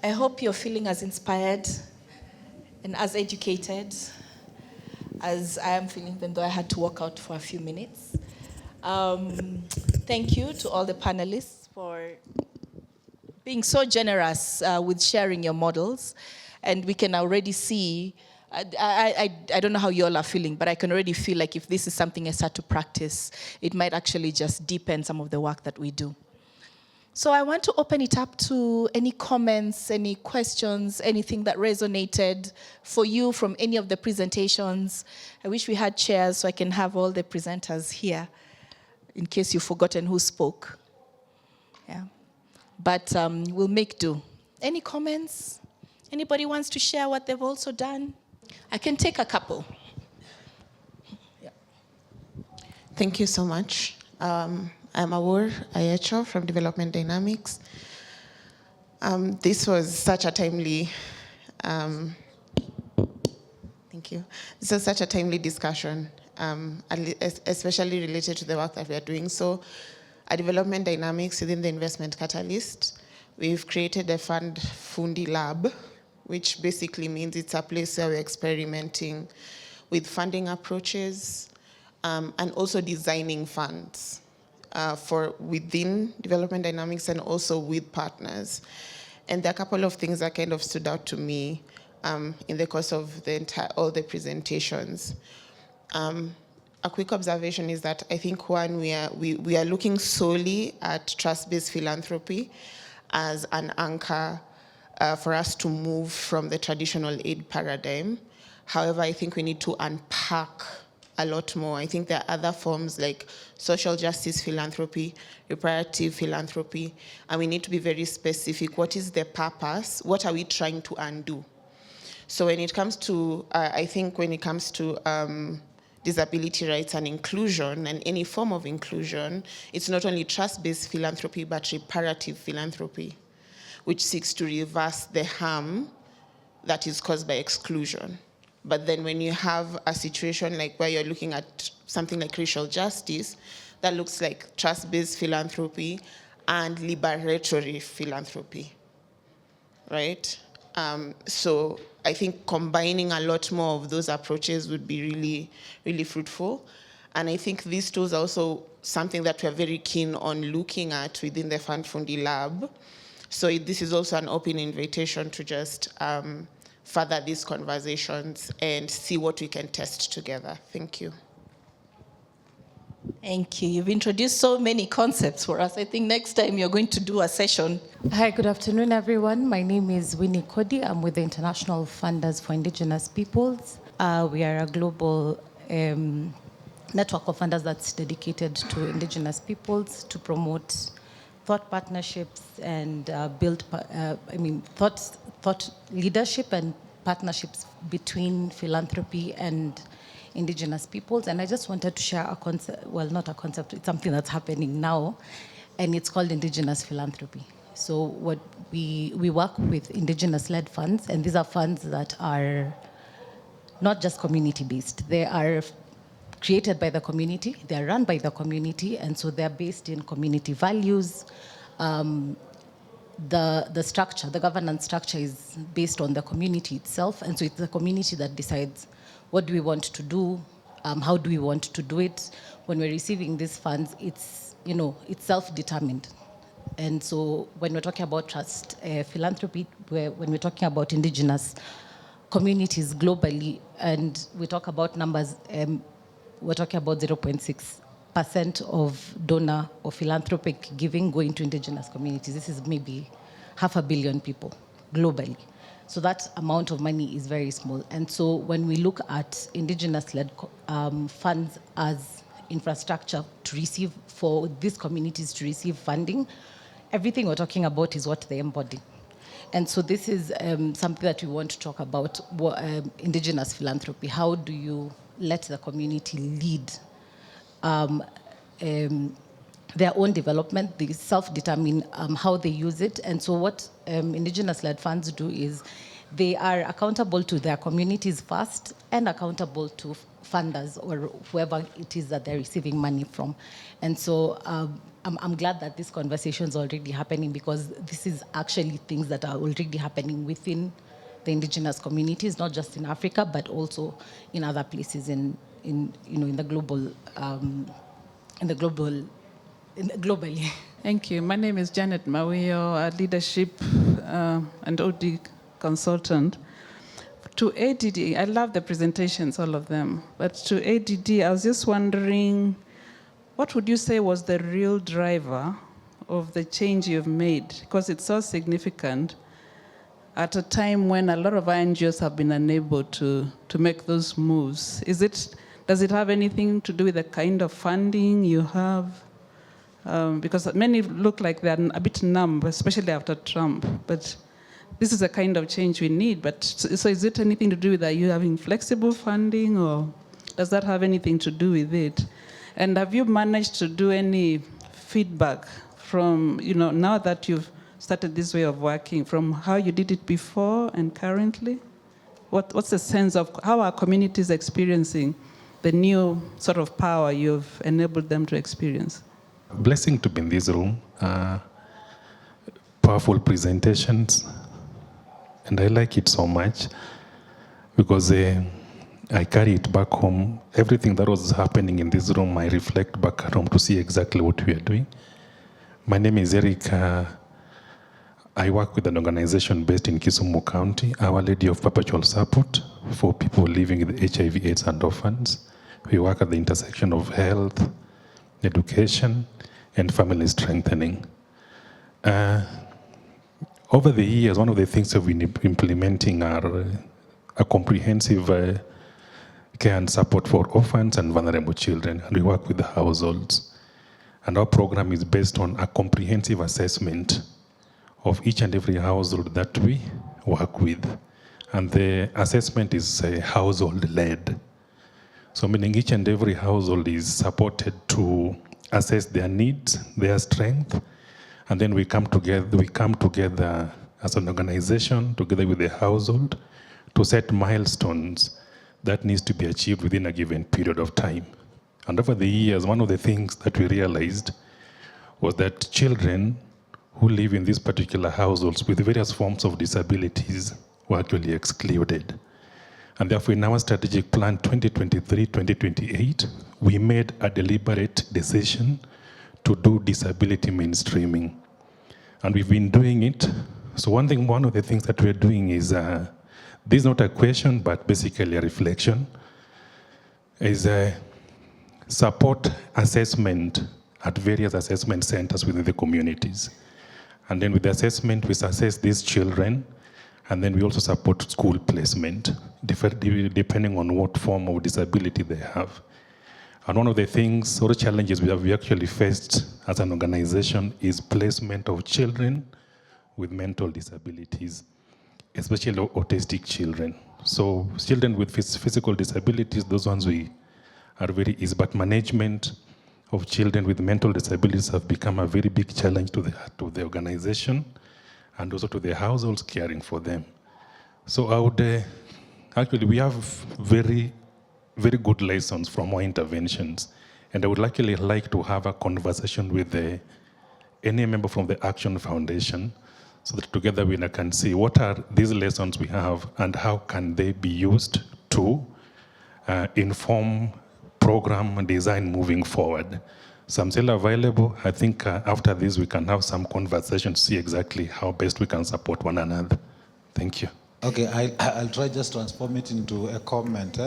I hope you're feeling as inspired and as educated as I am feeling, even though I had to walk out for a few minutes. Thank you to all the panelists for being so generous with sharing your models. And we can already see, I don't know how you all are feeling, but I can already feel like if this is something I start to practice, it might actually just deepen some of the work that we do. So I want to open it up to any comments, any questions, anything that resonated for you from any of the presentations. I wish we had chairs so I can have all the presenters here in case you've forgotten who spoke. Yeah. But we'll make do. Any comments? Anybody wants to share what they've also done? I can take a couple. Yeah. Thank you so much. I'm Awur Ayecho from Development Dynamics. This was such a timely, thank you. This was such a timely discussion, especially related to the work that we are doing. So at Development Dynamics within the Investment Catalyst, we've created a fund Fundi lab, which basically means it's a place where we're experimenting with funding approaches and also designing funds. For within Development Dynamics and also with partners. And there are a couple of things that kind of stood out to me in the course of all the presentations. A quick observation is that I think one, we are looking solely at trust-based philanthropy as an anchor for us to move from the traditional aid paradigm. However, I think we need to unpack a lot more. I think there are other forms like social justice philanthropy, reparative philanthropy, and we need to be very specific. What is the purpose? What are we trying to undo? So when it comes to, I think when it comes to disability rights and inclusion and any form of inclusion, it's not only trust-based philanthropy, but reparative philanthropy, which seeks to reverse the harm that is caused by exclusion. But then when you have a situation like where you're looking at something like racial justice, that looks like trust-based philanthropy and liberatory philanthropy, right? So I think combining a lot more of those approaches would be really, really fruitful. And I think these tools are also something that we're very keen on looking at within the Fund Fundi Lab. So this is also an open invitation to just further these conversations and see what we can test together. Thank you. Thank you. You've introduced so many concepts for us. I think next time you're going to do a session. Hi, good afternoon, everyone. My name is Winnie Cody. I'm with the International Funders for Indigenous Peoples. We are a global network of funders that's dedicated to Indigenous peoples to promote thought partnerships and build, thought leadership and partnerships between philanthropy and Indigenous peoples. And I just wanted to share a concept, well, not a concept, it's something that's happening now, and it's called Indigenous philanthropy. So what we work with Indigenous-led funds, and these are funds that are not just community-based. They are created by the community, they're run by the community, and so they're based in community values. The structure, the governance structure is based on the community itself, and so it's the community that decides what do we want to do, how do we want to do it. When we're receiving these funds, it's self-determined. And so when we're talking about trust philanthropy, when we're talking about indigenous communities globally, and we talk about numbers, we're talking about 0.6% of donor or philanthropic giving going to indigenous communities. This is maybe 500 million people globally. So that amount of money is very small. And so when we look at indigenous-led funds as infrastructure to receive, for these communities to receive funding, everything we're talking about is what they embody. And so this is something that we want to talk about, indigenous philanthropy. How do you let the community lead their own development, they self-determine how they use it. And so what indigenous-led funds do is they are accountable to their communities first and accountable to funders or whoever it is that they're receiving money from. And so I'm glad that this conversation is already happening, because this is actually things that are already happening within the indigenous communities, not just in Africa, but also in other places in the global, globally. Thank you. My name is Janet Mawio, a leadership and OD consultant. To ADD, I love the presentations, all of them. But to ADD, I was just wondering, what would you say was the real driver of the change you've made? Because it's so significant at a time when a lot of NGOs have been unable to make those moves. Does it have anything to do with the kind of funding you have? Because many look like they're a bit numb, especially after Trump. But this is the kind of change we need. But so is it anything to do with you having flexible funding, or does that have anything to do with it? And have you managed to do any feedback from, now that you've started this way of working, from how you did it before and currently? What's the sense of how are communities experiencing the new sort of power you've enabled them to experience? Blessing to be in this room. Powerful presentations. And I like it so much because I carry it back home. Everything that was happening in this room, I reflect back at home to see exactly what we are doing. My name is Eric. I work with an organization based in Kisumu County, Our Lady of Perpetual Support for people living with HIV, AIDS, and orphans. We work at the intersection of health, education, and family strengthening. Over the years, one of the things that we've been implementing are a comprehensive care and support for orphans and vulnerable children, and we work with the households. And our program is based on a comprehensive assessment of each and every household that we work with. And the assessment is household-led. So meaning each and every household is supported to assess their needs, their strength, and then we come together as an organization, together with the household, to set milestones that needs to be achieved within a given period of time. And over the years, one of the things that we realized was that children who live in these particular households with various forms of disabilities were actually excluded. And therefore, in our strategic plan 2023-2028, we made a deliberate decision to do disability mainstreaming. And we've been doing it. So one of the things that we're doing is, this is not a question, but basically a reflection, is support assessment at various assessment centers within the communities. And then with the assessment, we assess these children, and then we also support school placement, depending on what form of disability they have. And one of the things, or challenges we actually faced as an organization is placement of children with mental disabilities, especially autistic children. So children with physical disabilities, those ones we are very easy, but management of children with mental disabilities have become a very big challenge to the organization and also to the households caring for them. So I would, actually we have very, very good lessons from our interventions. And I would actually like to have a conversation with any member from the Action Foundation so that together we can see what are these lessons we have and how can they be used to inform program design moving forward. some still available. I think after this we can have some conversation to see exactly how best we can support one another. Thank you. Okay, I'll try just transform it into a comment.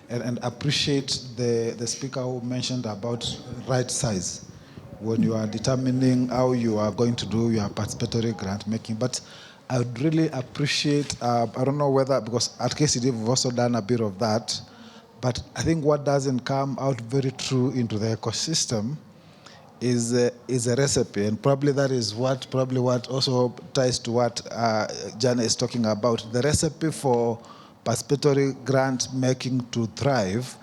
And appreciate the speaker who mentioned about right size when you are determining how you are going to do your participatory grant making. But I would really appreciate, I don't know whether, because at KCD we've also done a bit of that, but I think what doesn't come out very true into the ecosystem is a recipe, and probably that is what also ties to what Jana is talking about. The recipe for participatory grant making to thrive,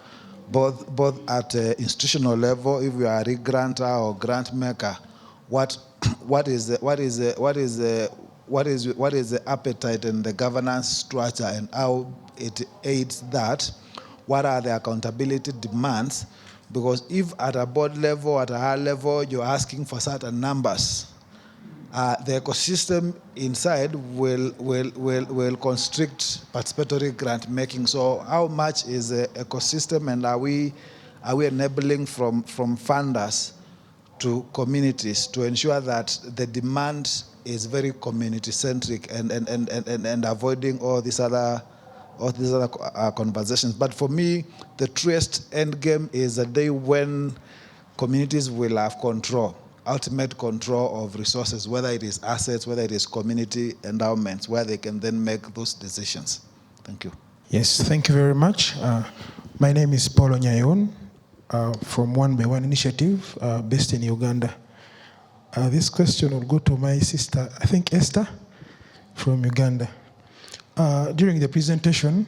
both at institutional level, if you are a re-granter or grant maker, what is the appetite and the governance structure and how it aids that? What are the accountability demands? Because if at a board level, at a high level, you're asking for certain numbers, the ecosystem inside will constrict participatory grant making. So how much is the ecosystem, and are we enabling from funders to communities to ensure that the demand is very community centric and avoiding all these other conversations? But for me, the truest end game is the day when communities will have control, ultimate control of resources, whether it is assets, whether it is community endowments, where they can then make those decisions. Thank you. Yes, thank you very much. My name is Paulo Nyayon from One by One Initiative based in Uganda. This question will go to my sister, I think Esther, from Uganda. During the presentation,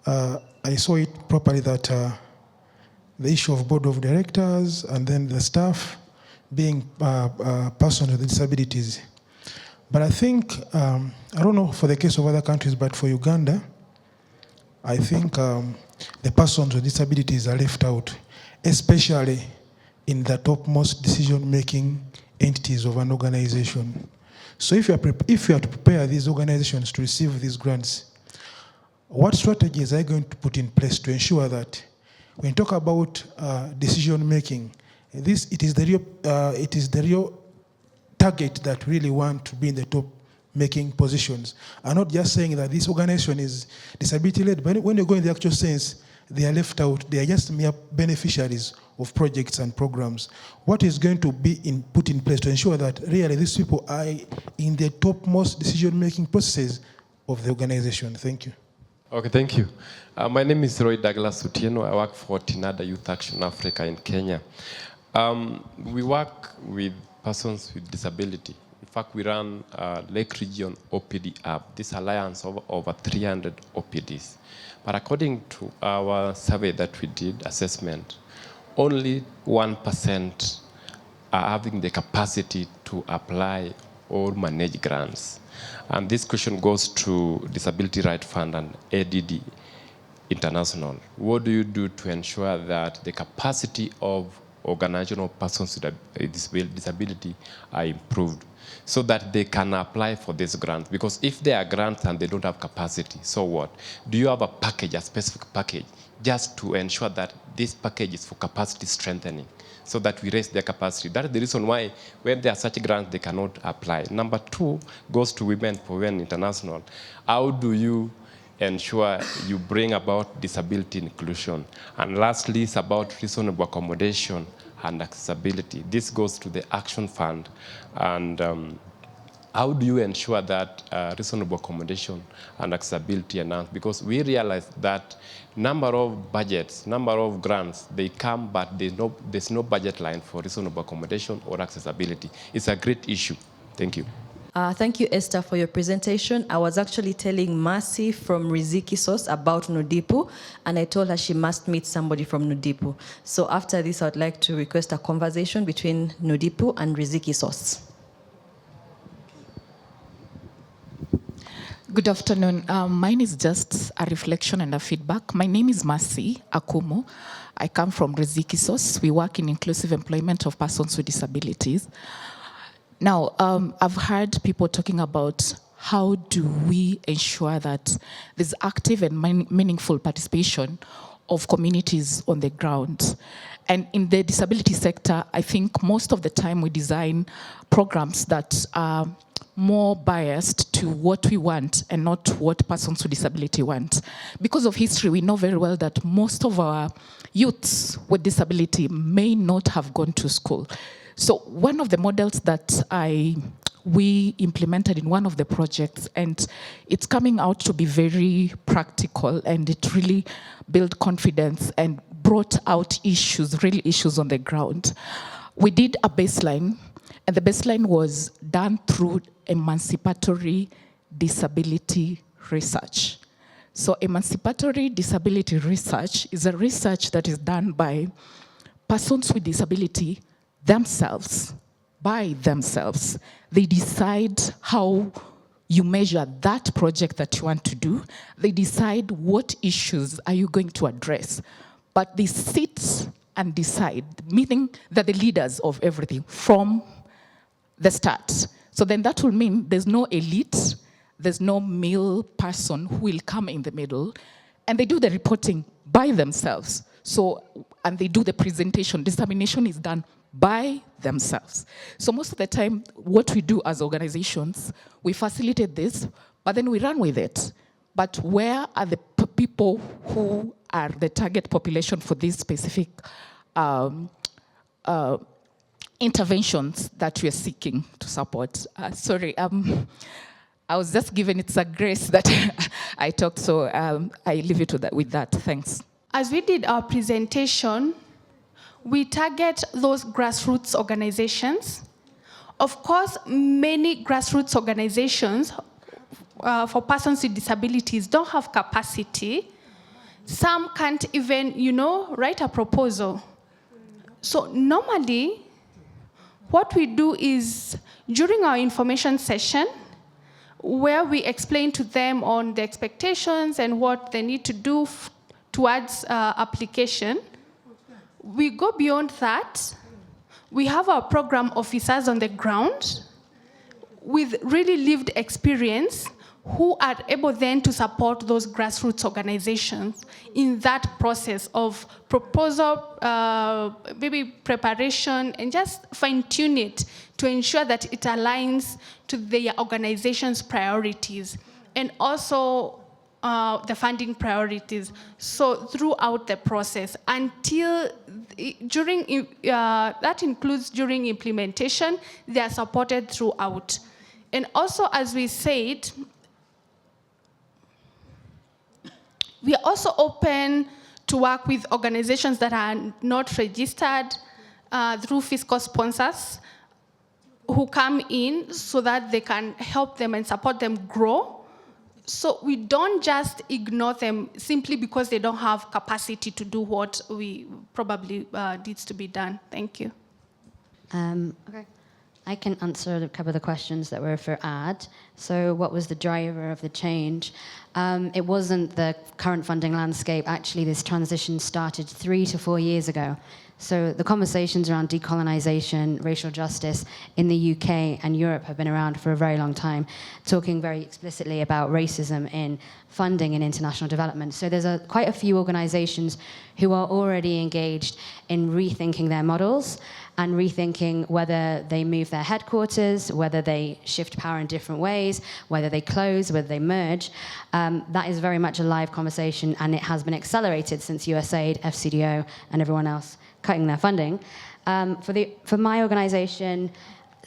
I saw it properly that the issue of board of directors and then the staff being persons with disabilities. But I think, I don't know for the case of other countries, but for Uganda, I think the persons with disabilities are left out, especially in the topmost decision-making entities of an organization. So if you are to prepare these organizations to receive these grants, what strategies are you going to put in place to ensure that when you talk about decision-making, it is the real target that really want to be in the top making positions? I'm not just saying that this organization is disability-led, but when you go in the actual sense, they are left out. They are just mere beneficiaries of projects and programs. What is going to be put in place to ensure that really these people are in the topmost decision-making processes of the organization? Thank you. Okay, thank you. My name is Roy Douglas Utieno. I work for Tinada Youth Action Africa in Kenya. We work with persons with disability. In fact, we run Lake Region OPD app, this alliance of over 300 OPDs. But according to our survey that we did, assessment, only 1% are having the capacity to apply or manage grants. And this question goes to Disability Rights Fund and ADD International. What do you do to ensure that the capacity of organizational persons with disability are improved so that they can apply for this grant? Because if there are grants and they don't have capacity, so what? Do you have a package, a specific package, just to ensure that this package is for capacity strengthening so that we raise their capacity? That is the reason why when there are such grants, they cannot apply. Number two goes to Women for Women International. How do you ensure you bring about disability inclusion? And lastly, it's about reasonable accommodation and accessibility. This goes to the Action Fund. And how do you ensure that reasonable accommodation and accessibility announced? Because we realize that number of budgets, number of grants, they come, but there's no budget line for reasonable accommodation or accessibility. It's a great issue. Thank you. Thank you, Esther, for your presentation. I was actually telling Mercy from Riziki Source about Nudipu, and I told her she must meet somebody from Nudipu. So after this, I'd like to request a conversation between Nudipu and Riziki Source. Good afternoon. Mine is just a reflection and a feedback. My name is Mercy Akumu. I come from Riziki Source. We work in inclusive employment of persons with disabilities. Now, I've heard people talking about how do we ensure that there's active and meaningful participation of communities on the ground. And in the disability sector, I think most of the time we design programs that are more biased to what we want and not what persons with disability want. Because of history, we know very well that most of our youths with disability may not have gone to school. So one of the models that we implemented in one of the projects, and it's coming out to be very practical, and it really built confidence and brought out issues, real issues on the ground. We did a baseline, and the baseline was done through emancipatory disability research. So emancipatory disability research is a research that is done by persons with disability themselves, by themselves. They decide how you measure that project that you want to do. They decide what issues are you going to address. But they sit and decide, meaning they're the leaders of everything from the start. So then that will mean there's no elite, there's no male person who will come in the middle, and they do the reporting by themselves. So, and they do the presentation. Dissemination is done by themselves. So most of the time, what we do as organizations, we facilitate this, but then we run with it. But where are the people who are the target population for these specific interventions that we are seeking to support? I was just given it's a grace that I talked, so I leave you with that. Thanks. As we did our presentation, we target those grassroots organizations. Of course, many grassroots organizations for persons with disabilities don't have capacity. Some can't even, write a proposal. So normally, what we do is, during our information session, where we explain to them on the expectations and what they need to do towards application, we go beyond that. We have our program officers on the ground with really lived experience who are able then to support those grassroots organizations in that process of proposal, maybe preparation, and just fine-tune it to ensure that it aligns to their organization's priorities and also the funding priorities. So throughout the process, until that includes during implementation, they are supported throughout. And also, as we said, we are also open to work with organizations that are not registered through fiscal sponsors who come in so that they can help them and support them grow. So we don't just ignore them simply because they don't have capacity to do what we probably needs to be done. Thank you. Okay. I can answer a couple of the questions that were for Ad. So what was the driver of the change? It wasn't the current funding landscape. Actually, this transition started 3 to 4 years ago. So the conversations around decolonization, racial justice in the UK and Europe have been around for a very long time, talking very explicitly about racism in funding and international development. So there's quite a few organizations who are already engaged in rethinking their models and rethinking whether they move their headquarters, whether they shift power in different ways, whether they close, whether they merge. That is very much a live conversation, and it has been accelerated since USAID, FCDO, and everyone else cutting their funding. For my organization,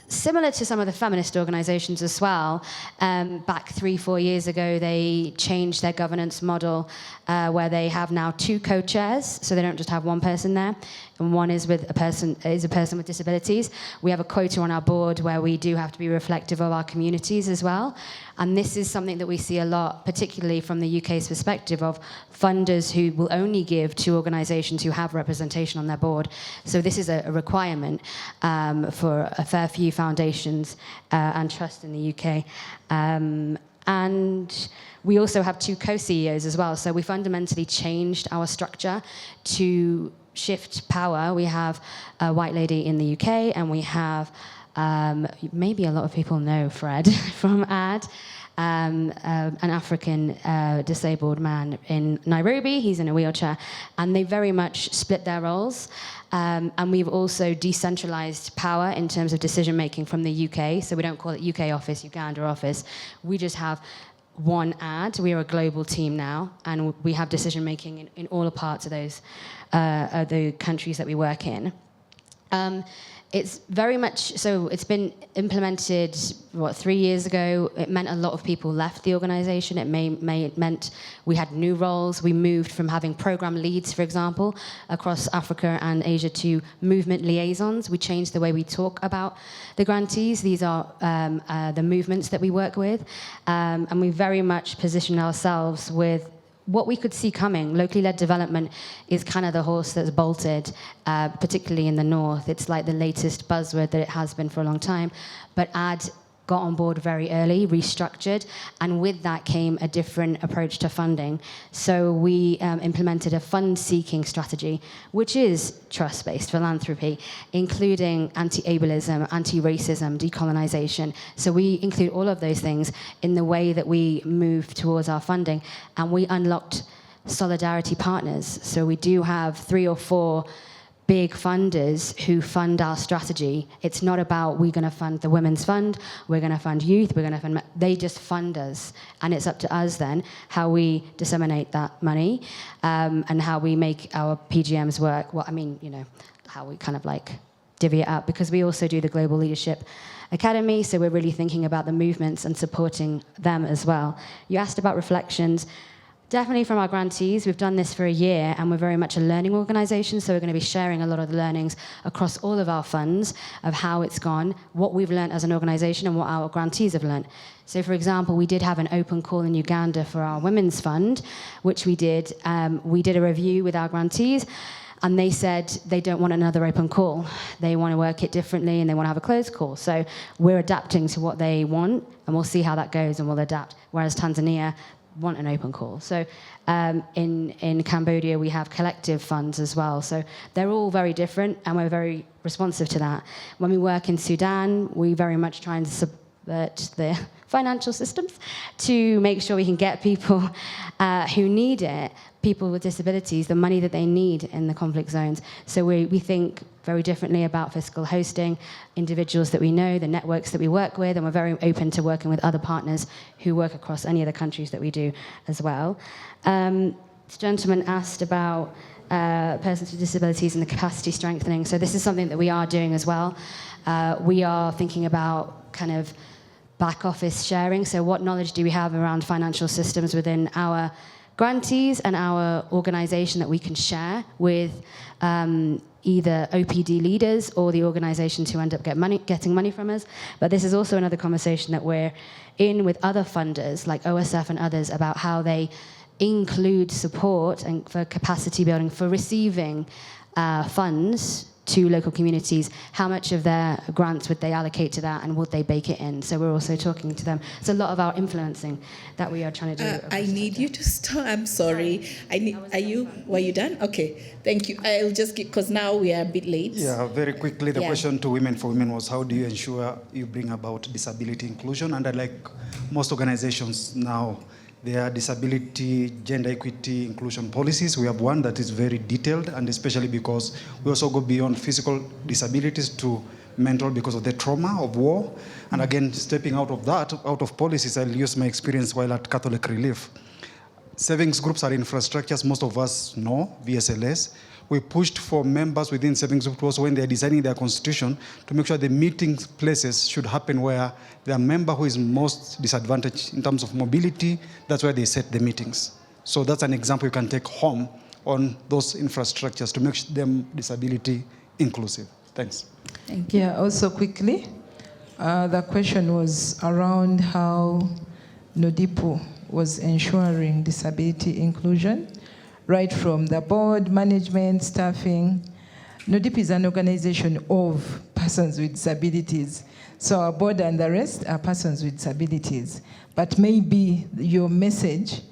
similar to some of the feminist organizations as well, back 3-4 years ago, they changed their governance model where they have now 2 co-chairs, so they don't just have one person there, and one is with a person with disabilities. We have a quota on our board where we do have to be reflective of our communities as well, and this is something that we see a lot, particularly from the UK's perspective of funders who will only give to organizations who have representation on their board. So this is a requirement for a fair few foundations and trust in the UK. And we also have 2 co-CEOs as well. So we fundamentally changed our structure to shift power. We have a white lady in the UK, and we have Maybe a lot of people know Fred from AD, an African disabled man in Nairobi. He's in a wheelchair, and they very much split their roles. And we've also decentralized power in terms of decision making from the UK. So we don't call it UK office, Uganda office. We just have one AD. We are a global team now, and we have decision making in all the parts of those the countries that we work in. It's very much, so it's been implemented, 3 years ago. It meant a lot of people left the organization. It meant we had new roles. We moved from having program leads, for example, across Africa and Asia to movement liaisons. We changed the way we talk about the grantees. These are the movements that we work with. And we very much position ourselves with what we could see coming. Locally led development is kind of the horse that's bolted, particularly in the north. It's like the latest buzzword that it has been for a long time. But AD got on board very early, restructured, and with that came a different approach to funding. So we implemented a fund-seeking strategy, which is trust-based philanthropy, including anti-ableism, anti-racism, decolonization. So we include all of those things in the way that we move towards our funding, and we unlocked solidarity partners. So we do have 3 or 4 big funders who fund our strategy. It's not about we're going to fund the Women's Fund, we're going to fund youth, we're going to fund... They just fund us. And it's up to us then how we disseminate that money and how we make our PGMs work. Well, I mean, you know, how we kind of like divvy it up, because we also do the Global Leadership Academy, so we're really thinking about the movements and supporting them as well. You asked about reflections. Definitely from our grantees. We've done this for a year, and we're very much a learning organisation, so we're going to be sharing a lot of the learnings across all of our funds of how it's gone, what we've learned as an organisation, and what our grantees have learned. So, for example, we did have an open call in Uganda for our Women's Fund, which we did. We did a review with our grantees, and they said they don't want another open call. They want to work it differently, and they want to have a closed call. So we're adapting to what they want, and we'll see how that goes, and we'll adapt. Whereas Tanzania want an open call. So in Cambodia, we have collective funds as well. So they're all very different, and we're very responsive to that. When we work in Sudan, we very much try and subvert the financial systems to make sure we can get people who need it, people with disabilities, the money that they need in the conflict zones. So we think very differently about fiscal hosting, individuals that we know, the networks that we work with, and we're very open to working with other partners who work across any of the countries that we do as well. This gentleman asked about persons with disabilities and the capacity strengthening. So this is something that we are doing as well. We are thinking about kind of back office sharing. So what knowledge do we have around financial systems within our grantees and our organisation that we can share with either OPD leaders or the organisations who end up getting money from us. But this is also another conversation that we're in with other funders like OSF and others about how they include support and for capacity building for receiving funds to local communities. How much of their grants would they allocate to that, and would they bake it in? So we're also talking to them. It's a lot of our influencing that we are trying to do. I need you to stop. I'm sorry. Were you done? Okay, thank you. I'll just get, because now we are a bit late. Yeah, very quickly, the question to Women for Women was, how do you ensure you bring about disability inclusion? And like most organizations now, there are disability, gender equity, inclusion policies. We have one that is very detailed, and especially because we also go beyond physical disabilities to mental because of the trauma of war. And again, stepping out of that, out of policies, I'll use my experience while at Catholic Relief. Savings groups are infrastructures most of us know, VSLS. We pushed for members within savings groups also when they're designing their constitution to make sure the meeting places should happen where the member who is most disadvantaged in terms of mobility, that's where they set the meetings. So that's an example you can take home on those infrastructures to make them disability inclusive. Thanks. Thank you. Yeah, also quickly, the question was around how NODIPO was ensuring disability inclusion, right from the board, management, staffing. NODIPO is an organization of persons with disabilities. So our board and the rest are persons with disabilities. But maybe your message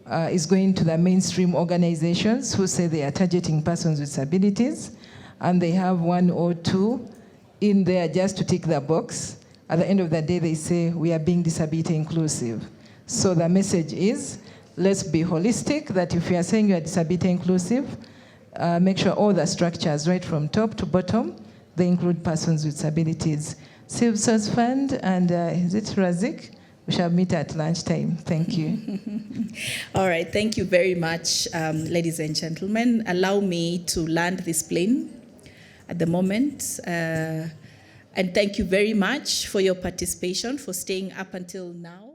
is going to the mainstream organizations who say they are targeting persons with disabilities, and they have 1 or 2 in there just to tick the box. At the end of the day, they say we are being disability inclusive. So the message is, let's be holistic, that if you are saying you are disability inclusive, make sure all the structures, right from top to bottom, they include persons with disabilities. Civil Source Fund and is it Razik? We shall meet at lunchtime. Thank you. All right, thank you very much, ladies and gentlemen. Allow me to land this plane at the moment. And thank you very much for your participation, for staying up until now.